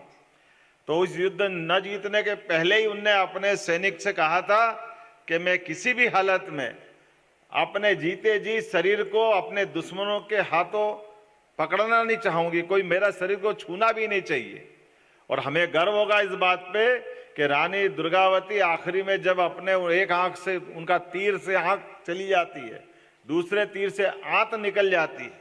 तो उस युद्ध न जीतने के पहले ही उनने अपने सैनिक से कहा था कि मैं किसी भी हालत में अपने जीते जी शरीर को अपने दुश्मनों के हाथों पकड़ना नहीं चाहूंगी, कोई मेरा शरीर को छूना भी नहीं चाहिए। और हमें गर्व होगा इस बात पे कि रानी दुर्गावती आखिरी में जब अपने एक आंख से, उनका तीर से आंख चली जाती है, दूसरे तीर से आंत निकल जाती है,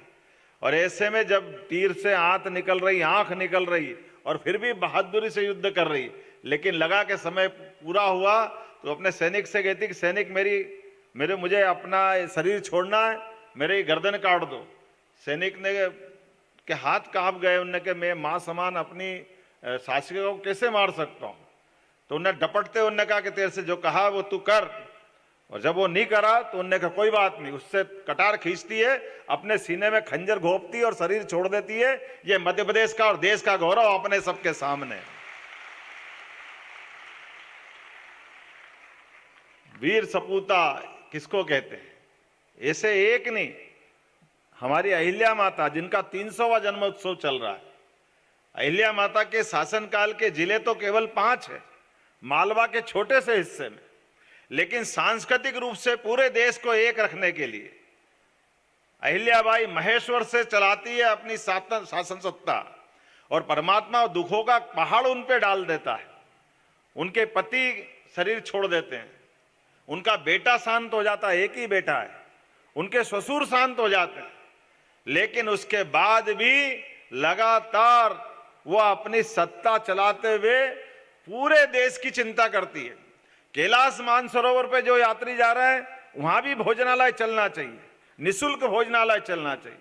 और ऐसे में जब तीर से आंत निकल रही, आंख निकल रही, और फिर भी बहादुरी से युद्ध कर रही, लेकिन लगा कि समय पूरा हुआ तो अपने सैनिक से कहती कि सैनिक मुझे अपना शरीर छोड़ना है, मेरी गर्दन काट दो। सैनिक ने के हाथ कांप गए, उन्होंने कहा मैं मां समान अपनी शासिका को कैसे मार सकता हूं। तो उन्हें डपटते उन्होंने कहा कि तेरे से जो कहा वो तू कर। और जब वो नहीं करा तो उन्होंने कहा कोई बात नहीं, उससे कटार खींचती है, अपने सीने में खंजर घोंपती है और शरीर छोड़ देती है। ये मध्य प्रदेश का और देश का गौरव अपने सबके सामने। वीर सपूता किसको कहते हैं? ऐसे एक नहीं, हमारी अहिल्या माता जिनका 300वां जन्मोत्सव चल रहा है, अहिल्या माता के शासनकाल के जिले तो केवल 5 है, मालवा के छोटे से हिस्से में, लेकिन सांस्कृतिक रूप से पूरे देश को एक रखने के लिए अहिल्याबाई महेश्वर से चलाती है अपनी शासन सत्ता, और परमात्मा दुखों का पहाड़ उन पे डाल देता है। उनके पति शरीर छोड़ देते हैं, उनका बेटा शांत हो जाता है, एक ही बेटा है, उनके ससुर शांत हो जाते हैं, लेकिन उसके बाद भी लगातार वो अपनी सत्ता चलाते हुए पूरे देश की चिंता करती है। कैलाश मानसरोवर पे जो यात्री जा रहे हैं वहां भी भोजनालय चलना चाहिए, निःशुल्क भोजनालय चलना चाहिए।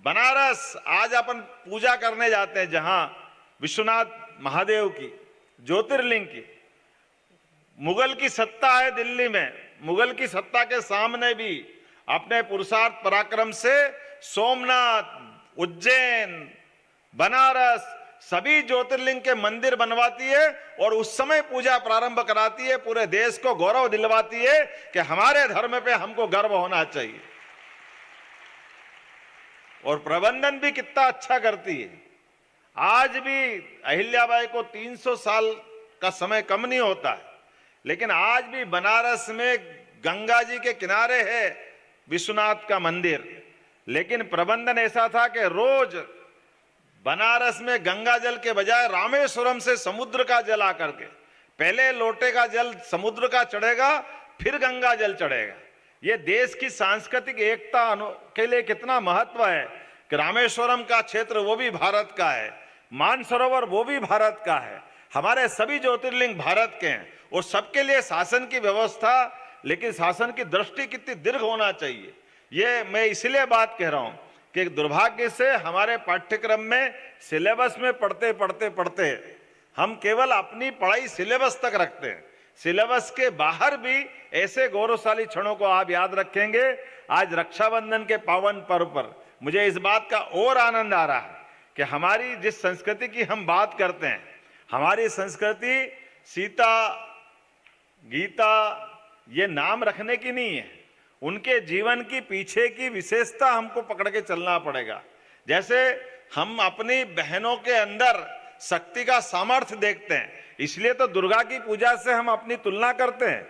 बनारस आज अपन पूजा करने जाते हैं, जहां विश्वनाथ महादेव की ज्योतिर्लिंग की, मुगल की सत्ता है दिल्ली में, मुगल की सत्ता के सामने भी अपने पुरुषार्थ पराक्रम से सोमनाथ, उज्जैन, बनारस सभी ज्योतिर्लिंग के मंदिर बनवाती है और उस समय पूजा प्रारंभ कराती है। पूरे देश को गौरव दिलवाती है कि हमारे धर्म पे हमको गर्व होना चाहिए। और प्रबंधन भी कितना अच्छा करती है। आज भी अहिल्याबाई को 300 साल का समय कम नहीं होता है, लेकिन आज भी बनारस में गंगा जी के किनारे है विश्वनाथ का मंदिर, लेकिन प्रबंधन ऐसा था कि रोज बनारस में गंगा जल के बजाय रामेश्वरम से समुद्र का जल आकर के, पहले लोटे का जल समुद्र का चढ़ेगा, फिर गंगा जल चढ़ेगा। ये देश की सांस्कृतिक एकता के लिए कितना महत्व है कि रामेश्वरम का क्षेत्र वो भी भारत का है, मानसरोवर वो भी भारत का है, हमारे सभी ज्योतिर्लिंग भारत के हैं। और सबके लिए शासन की व्यवस्था, लेकिन शासन की दृष्टि कितनी दीर्घ होना चाहिए, ये मैं इसलिए बात कह रहा हूं कि दुर्भाग्य से हमारे पाठ्यक्रम में सिलेबस में पढ़ते पढ़ते पढ़ते हम केवल अपनी पढ़ाई सिलेबस तक रखते हैं। सिलेबस के बाहर भी ऐसे गौरवशाली क्षणों को आप याद रखेंगे। आज रक्षाबंधन के पावन पर्व पर मुझे इस बात का और आनंद आ रहा है कि हमारी जिस संस्कृति की हम बात करते हैं, हमारी संस्कृति सीता, गीता ये नाम रखने की नहीं है, उनके जीवन की पीछे की विशेषता हमको पकड़ के चलना पड़ेगा। जैसे हम अपनी बहनों के अंदर शक्ति का सामर्थ्य देखते हैं, इसलिए तो दुर्गा की पूजा से हम अपनी तुलना करते हैं।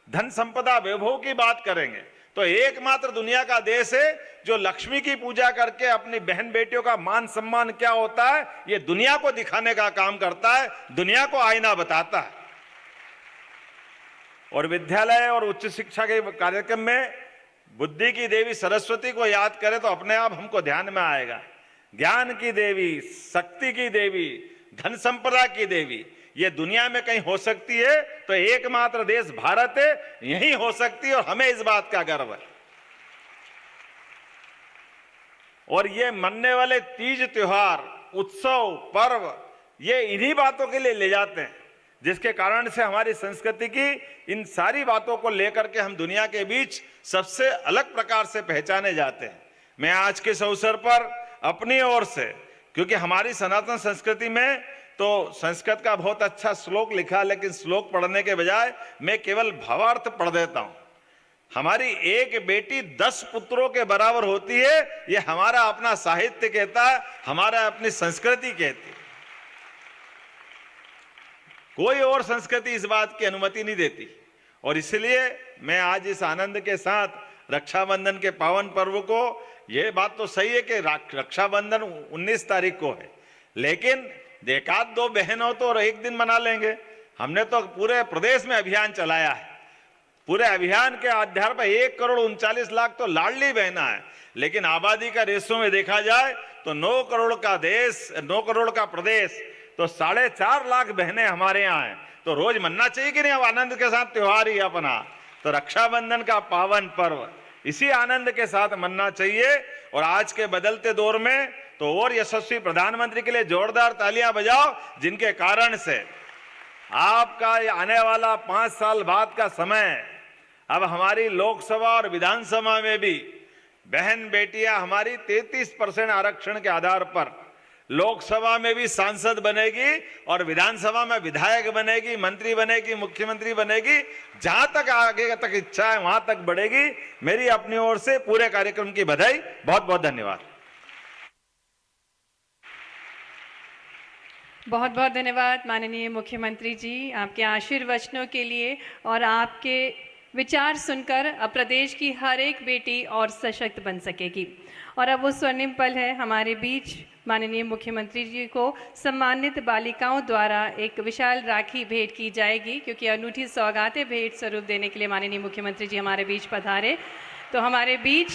धन संपदा वैभव की बात करेंगे तो एकमात्र दुनिया का देश है जो लक्ष्मी की पूजा करके अपनी बहन बेटियों का मान सम्मान क्या होता है ये दुनिया को दिखाने का काम करता है, दुनिया को आईना बताता है। और विद्यालय और उच्च शिक्षा के कार्यक्रम में बुद्धि की देवी सरस्वती को याद करें तो अपने आप हमको ध्यान में आएगा। ज्ञान की देवी, शक्ति की देवी, धन संपदा की देवी, ये दुनिया में कहीं हो सकती है तो एकमात्र देश भारत है, यही हो सकती है और हमें इस बात का गर्व है। और ये मनने वाले तीज त्योहार, उत्सव, पर्व, ये इन्हीं बातों के लिए ले जाते हैं जिसके कारण से हमारी संस्कृति की इन सारी बातों को लेकर के हम दुनिया के बीच सबसे अलग प्रकार से पहचाने जाते हैं। मैं आज के इस अवसर पर अपनी ओर से, क्योंकि हमारी सनातन संस्कृति में तो संस्कृत का बहुत अच्छा श्लोक लिखा, लेकिन श्लोक पढ़ने के बजाय मैं केवल भावार्थ पढ़ देता हूं। हमारी एक बेटी 10 पुत्रों के बराबर होती है, ये हमारा अपना साहित्य कहता है, हमारा अपनी संस्कृति कहती है। कोई और संस्कृति इस बात की अनुमति नहीं देती। और इसलिए मैं आज इस आनंद के साथ रक्षाबंधन के पावन पर्व को, यह बात तो सही है कि रक्षाबंधन 19 तारीख को है, लेकिन एकाध दो बहनों तो एक दिन मना लेंगे। हमने तो पूरे प्रदेश में अभियान चलाया है। पूरे अभियान के आधार पर 1,39,00,000 तो लाडली बहना है, लेकिन आबादी का रेशो में देखा जाए तो 9 करोड़ का देश, 9 करोड़ का प्रदेश, तो 4.5 लाख बहनें हमारे यहाँ हैं। तो रोज मनना चाहिए कि नहीं, अब आनंद के साथ त्योहार ही अपना। तो रक्षाबंधन का पावन पर्व इसी आनंद के साथ मनना चाहिए। और आज के बदलते दौर में तो और यशस्वी प्रधानमंत्री के लिए जोरदार तालियां बजाओ, जिनके कारण से आपका ये आने वाला 5 साल बाद का समय, अब हमारी लोकसभा और विधानसभा में भी बहन बेटियां हमारी 33% आरक्षण के आधार पर लोकसभा में भी सांसद बनेगी और विधानसभा में विधायक बनेगी, मंत्री बनेगी, मुख्यमंत्री बनेगी। जहां तक आगे तक इच्छा है वहां तक बढ़ेगी। मेरी अपनी ओर से पूरे कार्यक्रम की बधाई। बहुत बहुत धन्यवाद। बहुत बहुत धन्यवाद माननीय मुख्यमंत्री जी, आपके आशीर्वचनों के लिए। और आपके विचार सुनकर अब प्रदेश की हर एक बेटी और सशक्त बन सकेगी। और अब वो स्वर्णिम पल है, हमारे बीच माननीय मुख्यमंत्री जी को सम्मानित बालिकाओं द्वारा एक विशाल राखी भेंट की जाएगी, क्योंकि अनूठी सौगातें भेंट स्वरूप देने के लिए माननीय मुख्यमंत्री जी हमारे बीच पधारे। तो हमारे बीच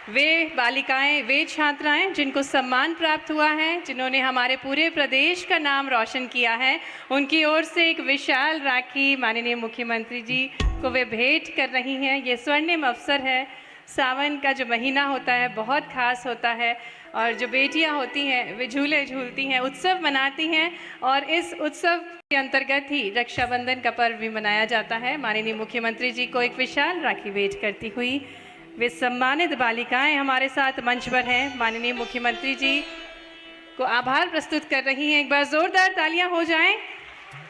वे बालिकाएं, वे छात्राएं जिनको सम्मान प्राप्त हुआ है, जिन्होंने हमारे पूरे प्रदेश का नाम रोशन किया है, उनकी ओर से एक विशाल राखी माननीय मुख्यमंत्री जी को वे भेंट कर रही हैं। ये स्वर्णिम अवसर है। सावन का जो महीना होता है बहुत खास होता है और जो बेटियां होती हैं वे झूले झूलती हैं, उत्सव मनाती हैं और इस उत्सव के अंतर्गत ही रक्षाबंधन का पर्व भी मनाया जाता है। माननीय मुख्यमंत्री जी को एक विशाल राखी भेंट करती हुई वे सम्मानित बालिकाएं हमारे साथ मंच पर हैं। माननीय मुख्यमंत्री जी को आभार प्रस्तुत कर रही हैं। एक बार जोरदार तालियां हो जाएं।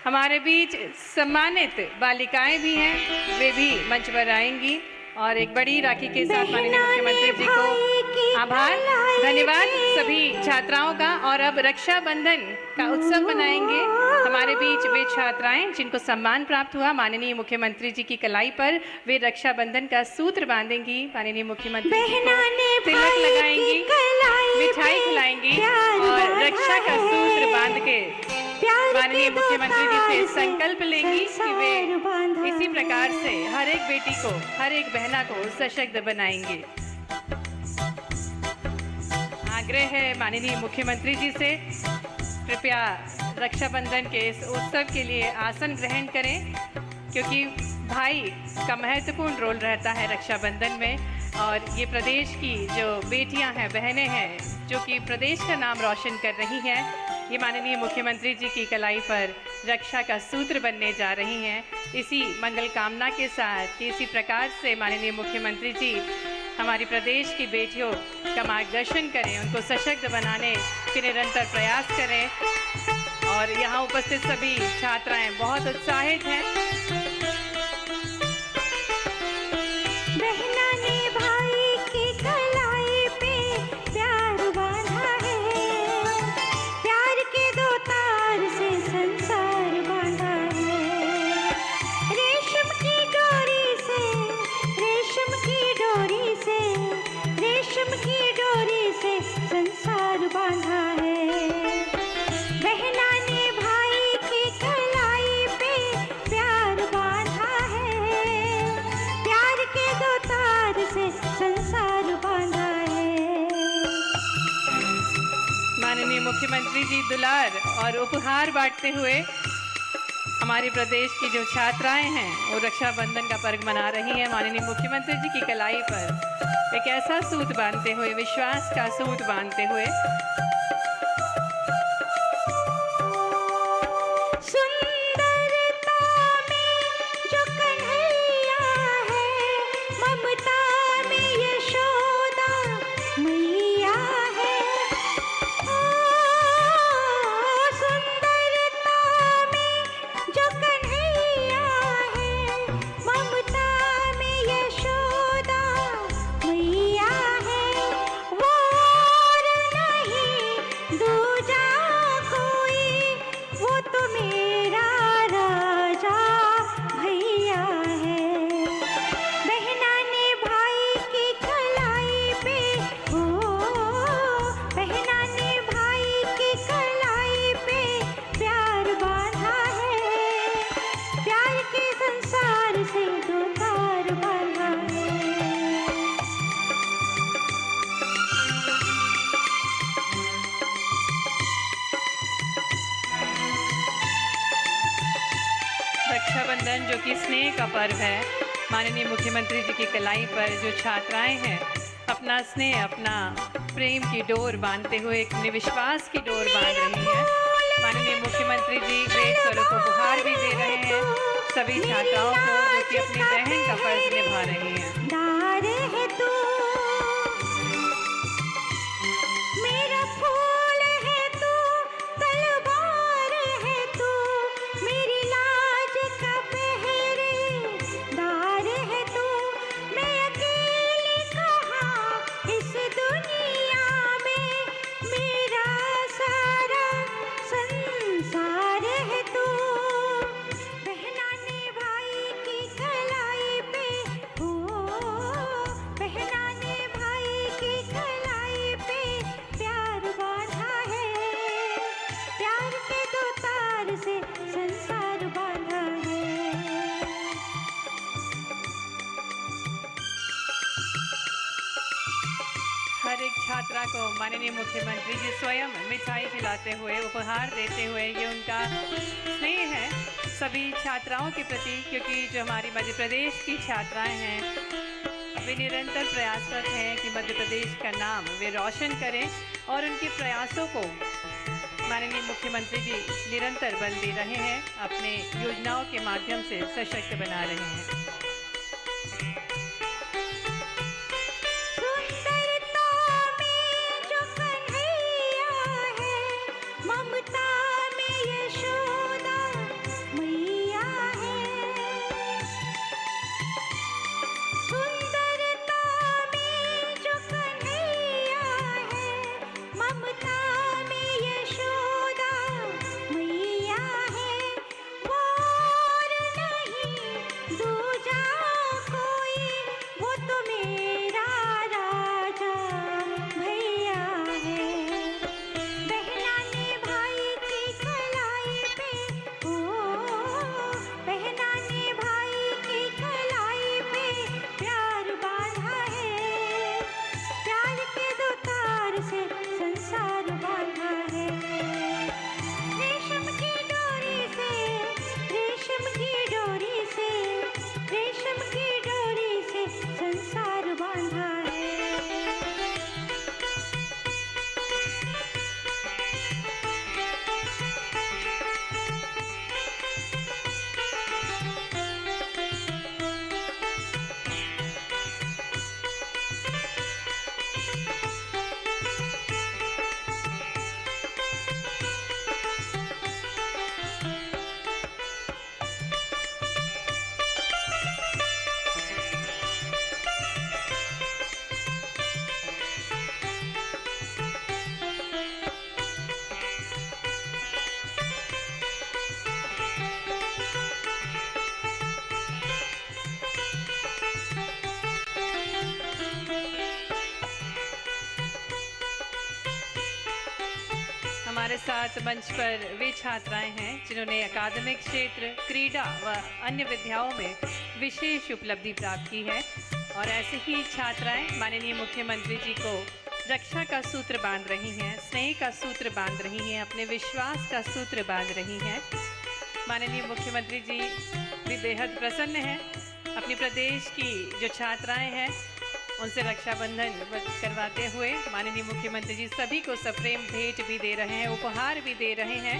हमारे बीच सम्मानित बालिकाएं भी हैं, वे भी मंच पर आएंगी और एक बड़ी राखी के साथ माननीय मुख्यमंत्री जी को आभार, धन्यवाद सभी छात्राओं का। और अब रक्षाबंधन का उत्सव मनाएंगे हमारे बीच वे छात्राएं जिनको सम्मान प्राप्त हुआ। माननीय मुख्यमंत्री जी की कलाई पर वे रक्षाबंधन का सूत्र बांधेंगी। माननीय मुख्यमंत्री जी को तिलक लगाएंगी, मिठाई खिलाएंगी और रक्षा का सूत्र बांध के माननीय मुख्यमंत्री जी से संकल्प लेंगी कि वे इसी प्रकार से हर एक बेटी को, हर एक बहना को सशक्त बनाएंगे। आग्रह है माननीय मुख्यमंत्री जी से, कृपया रक्षाबंधन के इस उत्सव के लिए आसन ग्रहण करें, क्योंकि भाई का महत्वपूर्ण रोल रहता है रक्षाबंधन में। और ये प्रदेश की जो बेटियां हैं, बहनें हैं, जो कि प्रदेश का नाम रोशन कर रही हैं, ये माननीय मुख्यमंत्री जी की कलाई पर रक्षा का सूत्र बनने जा रही हैं। इसी मंगल कामना के साथ कि इसी प्रकार से माननीय मुख्यमंत्री जी हमारी प्रदेश की बेटियों का मार्गदर्शन करें, उनको सशक्त बनाने के निरंतर प्रयास करें। और यहाँ उपस्थित सभी छात्राएं बहुत उत्साहित हैं। माननीय मुख्यमंत्री जी दुलार और उपहार बांटते हुए हमारे प्रदेश की जो छात्राएं हैं वो रक्षाबंधन का पर्व मना रही हैं। माननीय मुख्यमंत्री जी की कलाई पर एक ऐसा सूत बांधते हुए, विश्वास का सूत बांधते हुए, रक्षाबंधन जो कि स्नेह का पर्व है, माननीय मुख्यमंत्री जी की कलाई पर जो छात्राएं हैं अपना स्नेह, अपना प्रेम की डोर बांधते हुए एक निविश्वास की डोर बांध रही हैं। माननीय मुख्यमंत्री जी ग्रेट स्वरूप उपहार भी दे रहे हैं सभी छात्राओं को जो कि अपनी बहन का फर्ज निभा रही हैं। बेटा को माननीय मुख्यमंत्री जी स्वयं मिठाई खिलाते हुए, उपहार देते हुए, ये उनका स्नेह है सभी छात्राओं के प्रति, क्योंकि जो हमारी मध्य प्रदेश की छात्राएं हैं वे निरंतर प्रयासरत हैं कि मध्य प्रदेश का नाम वे रोशन करें, और उनके प्रयासों को माननीय मुख्यमंत्री जी निरंतर बल दे रहे हैं, अपने योजनाओं के माध्यम से सशक्त बना रहे हैं। हमारे साथ मंच पर वे छात्राएं हैं जिन्होंने अकादमिक क्षेत्र, क्रीड़ा व अन्य विद्याओं में विशेष उपलब्धि प्राप्त की है, और ऐसे ही छात्राएं माननीय मुख्यमंत्री जी को रक्षा का सूत्र बांध रही हैं, स्नेह का सूत्र बांध रही हैं, अपने विश्वास का सूत्र बांध रही हैं। माननीय मुख्यमंत्री जी भी बेहद प्रसन्न हैं। अपने प्रदेश की जो छात्राएं हैं उनसे रक्षाबंधन करवाते हुए माननीय मुख्यमंत्री जी सभी को सप्रेम भेंट भी दे रहे हैं, उपहार भी दे रहे हैं।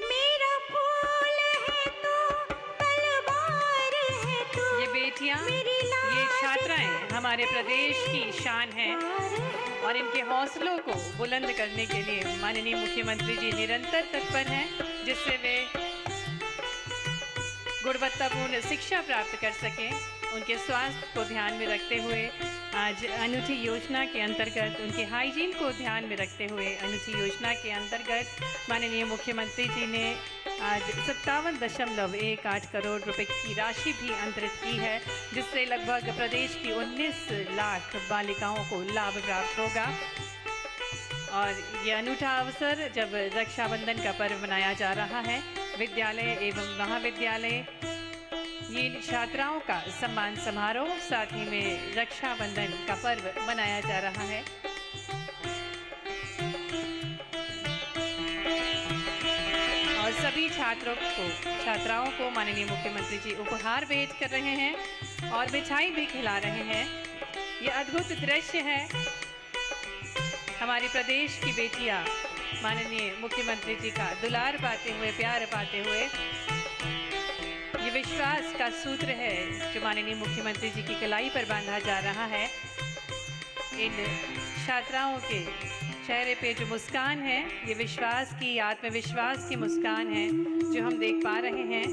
मेरा फूल है तो तलवार है तो, ये बेटियां, ये छात्राएं हमारे प्रदेश की शान हैं, और इनके हौसलों को बुलंद करने के लिए माननीय मुख्यमंत्री जी निरंतर तत्पर हैं, जिससे वे गुणवत्तापूर्ण शिक्षा प्राप्त कर सकें। उनके स्वास्थ्य को ध्यान में रखते हुए आज अनूठी योजना के अंतर्गत, उनके हाइजीन को ध्यान में रखते हुए अनूठी योजना के अंतर्गत माननीय मुख्यमंत्री जी ने आज 57.18 करोड़ रुपए की राशि भी अंतरित की है, जिससे लगभग प्रदेश की 19 लाख बालिकाओं को लाभ प्राप्त होगा। और ये अनूठा अवसर जब रक्षाबंधन का पर्व मनाया जा रहा है, विद्यालय एवं महाविद्यालय ये छात्राओं का सम्मान समारोह, साथ ही में रक्षाबंधन का पर्व मनाया जा रहा है। और सभी छात्राओं को माननीय मुख्यमंत्री जी उपहार भेंट कर रहे हैं और मिठाई भी खिला रहे हैं। ये अद्भुत दृश्य है। हमारे प्रदेश की बेटियां माननीय मुख्यमंत्री जी का दुलार पाते हुए, प्यार पाते हुए, ये विश्वास का सूत्र है जो माननीय मुख्यमंत्री जी की कलाई पर बांधा जा रहा है। इन छात्राओं के चेहरे पे जो मुस्कान है, ये विश्वास की, आत्मविश्वास की मुस्कान है जो हम देख पा रहे हैं।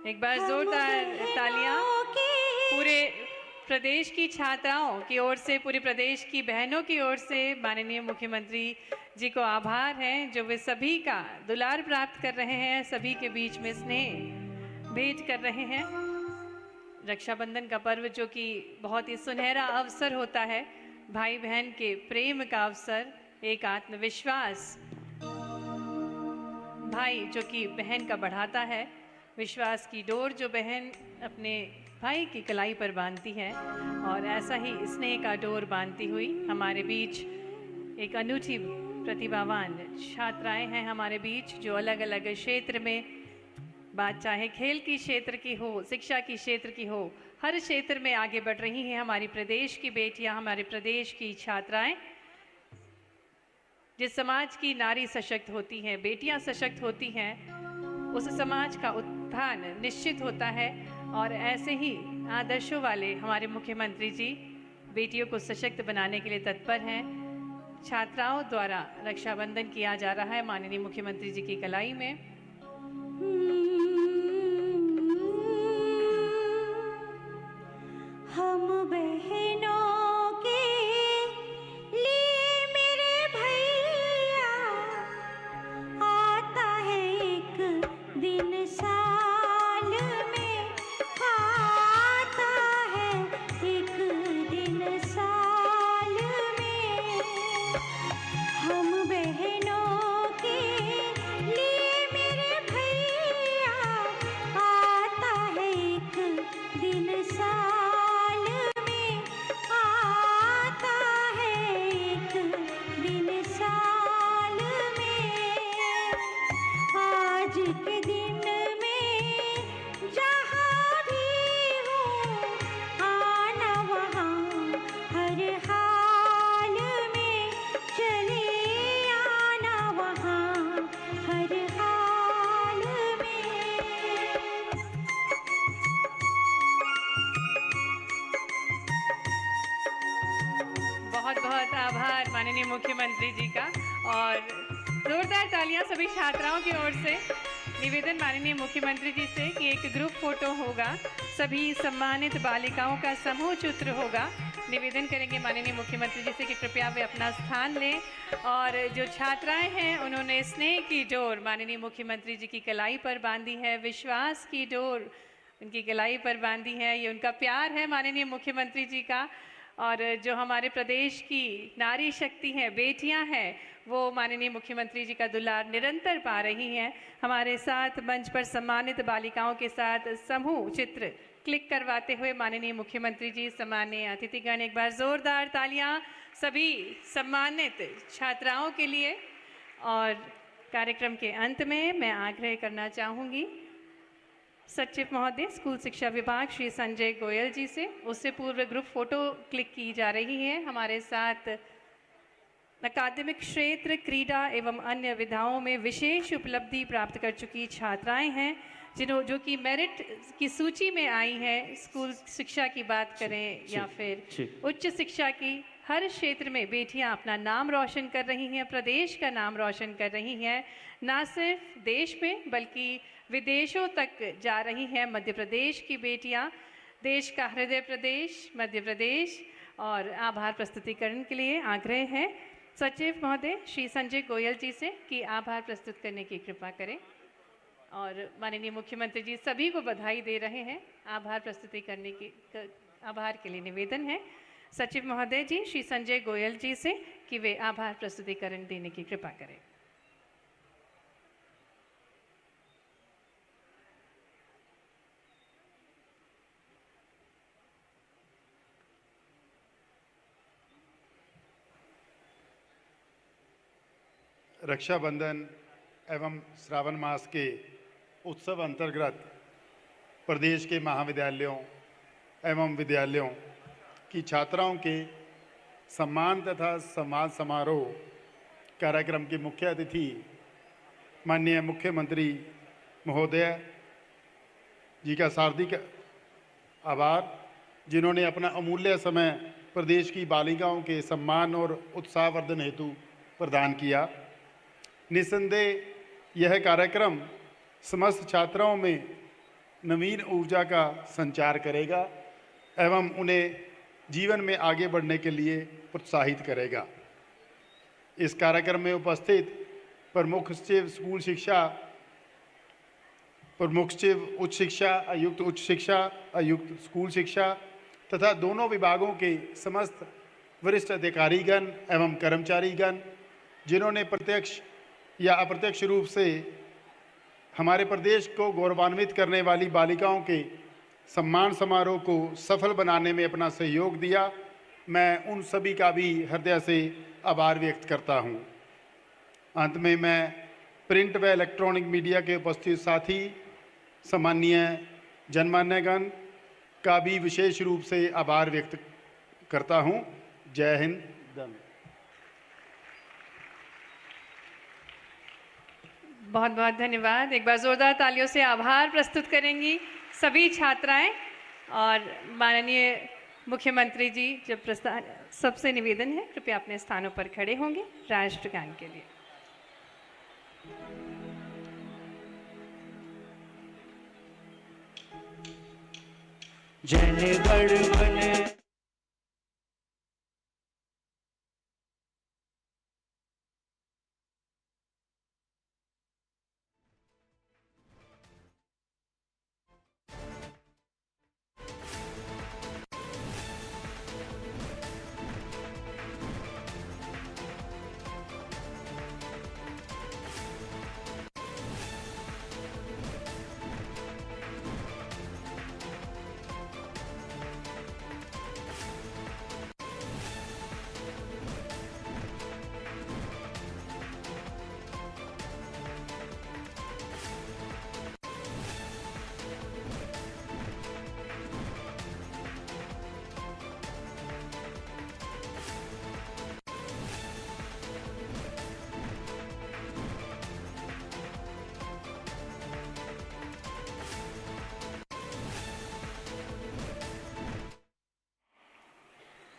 एक बार जोरदार तालियां पूरे प्रदेश की छात्राओं की ओर से, पूरे प्रदेश की बहनों की ओर से माननीय मुख्यमंत्री जी को आभार है जो वे सभी का दुलार प्राप्त कर रहे हैं, सभी के बीच में स्नेह भेंट कर रहे हैं। रक्षाबंधन का पर्व जो कि बहुत ही सुनहरा अवसर होता है, भाई बहन के प्रेम का अवसर, एक आत्मविश्वास भाई जो कि बहन का बढ़ाता है, विश्वास की डोर जो बहन अपने भाई की कलाई पर बांधती है, और ऐसा ही स्नेह का डोर बांधती हुई हमारे बीच एक अनूठी प्रतिभावान छात्राएं हैं हमारे बीच, जो अलग अलग क्षेत्र में, बात चाहे खेल की क्षेत्र की हो, शिक्षा की क्षेत्र की हो, हर क्षेत्र में आगे बढ़ रही हैं हमारी प्रदेश की बेटियां, हमारे प्रदेश की छात्राएं। जिस समाज की नारी सशक्त होती हैं, बेटियां सशक्त होती हैं, उस समाज का उत्थान निश्चित होता है। और ऐसे ही आदर्शों वाले हमारे मुख्यमंत्री जी बेटियों को सशक्त बनाने के लिए तत्पर हैं। छात्राओं द्वारा रक्षाबंधन किया जा रहा है माननीय मुख्यमंत्री जी की कलाई में। हम बहनों के लिए मेरे भैया, आता है एक दिन साल में, आता है एक दिन साल में। हम बहनों के लिए मेरे भैया, आता है एक दिन साल में, आता है एक दिन साल में। आज के दिन में जहाँ भी हो, आना वहाँ हर हाल में, चले आना वहाँ हर हाल में। बहुत बहुत आभार माननीय मुख्यमंत्री जी का, और जोरदार तालियां सभी छात्राओं की ओर से। निवेदन माननीय मुख्यमंत्री जी से कि एक ग्रुप फोटो होगा, सभी सम्मानित बालिकाओं का समूह चित्र होगा। निवेदन करेंगे माननीय मुख्यमंत्री जी से कि कृपया वे अपना स्थान लें। और जो छात्राएं हैं उन्होंने स्नेह की डोर माननीय मुख्यमंत्री जी की कलाई पर बांधी है, विश्वास की डोर उनकी कलाई पर बांधी है। ये उनका प्यार है माननीय मुख्यमंत्री जी का। और जो हमारे प्रदेश की नारी शक्ति हैं, बेटियां हैं, वो माननीय मुख्यमंत्री जी का दुलार निरंतर पा रही हैं। हमारे साथ मंच पर सम्मानित बालिकाओं के साथ समूह चित्र क्लिक करवाते हुए माननीय मुख्यमंत्री जी, सम्माननीय अतिथिगण, एक बार जोरदार तालियां सभी सम्मानित छात्राओं के लिए। और कार्यक्रम के अंत में मैं आग्रह करना चाहूँगी सचिव महोदय स्कूल शिक्षा विभाग श्री संजय गोयल जी से। उससे पूर्व ग्रुप फोटो क्लिक की जा रही है। हमारे साथ अकादमिक क्षेत्र, क्रीडा एवं अन्य विधाओं में विशेष उपलब्धि प्राप्त कर चुकी छात्राएं हैं, जो कि मेरिट की सूची में आई हैं। स्कूल शिक्षा की बात करें या फिर उच्च शिक्षा की, हर क्षेत्र में बेटियां अपना नाम रोशन कर रही हैं, प्रदेश का नाम रोशन कर रही हैं। ना सिर्फ देश में बल्कि विदेशों तक जा रही हैं मध्य प्रदेश की बेटियां। देश का हृदय प्रदेश मध्य प्रदेश। और आभार प्रस्तुतिकरण के लिए आग्रह है सचिव महोदय श्री संजय गोयल जी से कि आभार प्रस्तुत करने की कृपा करें। और माननीय मुख्यमंत्री जी सभी को बधाई दे रहे हैं। आभार प्रस्तुति करने की आभार के लिए निवेदन है सचिव महोदय जी श्री संजय गोयल जी से कि वे आभार प्रस्तुतिकरण देने की कृपा करें। रक्षाबंधन एवं श्रावण मास के उत्सव अंतर्गत प्रदेश के महाविद्यालयों एवं विद्यालयों की छात्राओं के सम्मान तथा संवाद समारोह कार्यक्रम के मुख्य अतिथि माननीय मुख्यमंत्री महोदय जी का हार्दिक आभार, जिन्होंने अपना अमूल्य समय प्रदेश की बालिकाओं के सम्मान और उत्साहवर्धन हेतु प्रदान किया। निस्संदेह यह कार्यक्रम समस्त छात्राओं में नवीन ऊर्जा का संचार करेगा एवं उन्हें जीवन में आगे बढ़ने के लिए प्रोत्साहित करेगा। इस कार्यक्रम में उपस्थित प्रमुख सचिव स्कूल शिक्षा, प्रमुख सचिव उच्च शिक्षा, आयुक्त उच्च शिक्षा, आयुक्त स्कूल शिक्षा तथा दोनों विभागों के समस्त वरिष्ठ अधिकारीगण एवं कर्मचारीगण, जिन्होंने प्रत्यक्ष या अप्रत्यक्ष रूप से हमारे प्रदेश को गौरवान्वित करने वाली बालिकाओं के सम्मान समारोह को सफल बनाने में अपना सहयोग दिया। मैं उन सभी का भी हृदय से आभार व्यक्त करता हूं। अंत में मैं प्रिंट व इलेक्ट्रॉनिक मीडिया के उपस्थित साथी, सम्मानीय जनमान्यगण का भी विशेष रूप से आभार व्यक्त करता हूं। जय हिंद। धन्यवाद। बहुत बहुत धन्यवाद। एक बार जोरदार तालियों से आभार प्रस्तुत करेंगी सभी छात्राएं। और माननीय मुख्यमंत्री जी जब प्रस्ताव, सबसे निवेदन है कृपया अपने स्थानों पर खड़े होंगे राष्ट्रगान के लिए। जन गण मन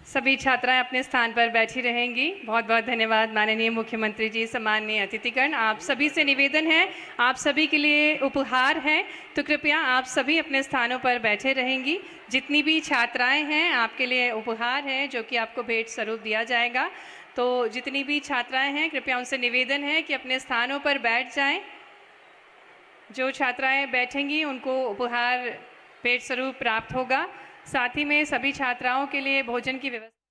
सभी छात्राएं अपने स्थान पर बैठी रहेंगी। बहुत बहुत धन्यवाद माननीय मुख्यमंत्री जी, सम्माननीय अतिथिगण। आप सभी से निवेदन है, आप सभी के लिए उपहार है, तो कृपया आप सभी अपने स्थानों पर बैठे रहेंगी। जितनी भी छात्राएं हैं आपके लिए उपहार है जो कि आपको भेंट स्वरूप दिया जाएगा। तो जितनी भी छात्राएं हैं कृपया उनसे निवेदन है कि अपने स्थानों पर बैठ जाएं। जो छात्राएं बैठेंगी उनको उपहार भेंट स्वरूप प्राप्त होगा। साथ ही में सभी छात्राओं के लिए भोजन की व्यवस्था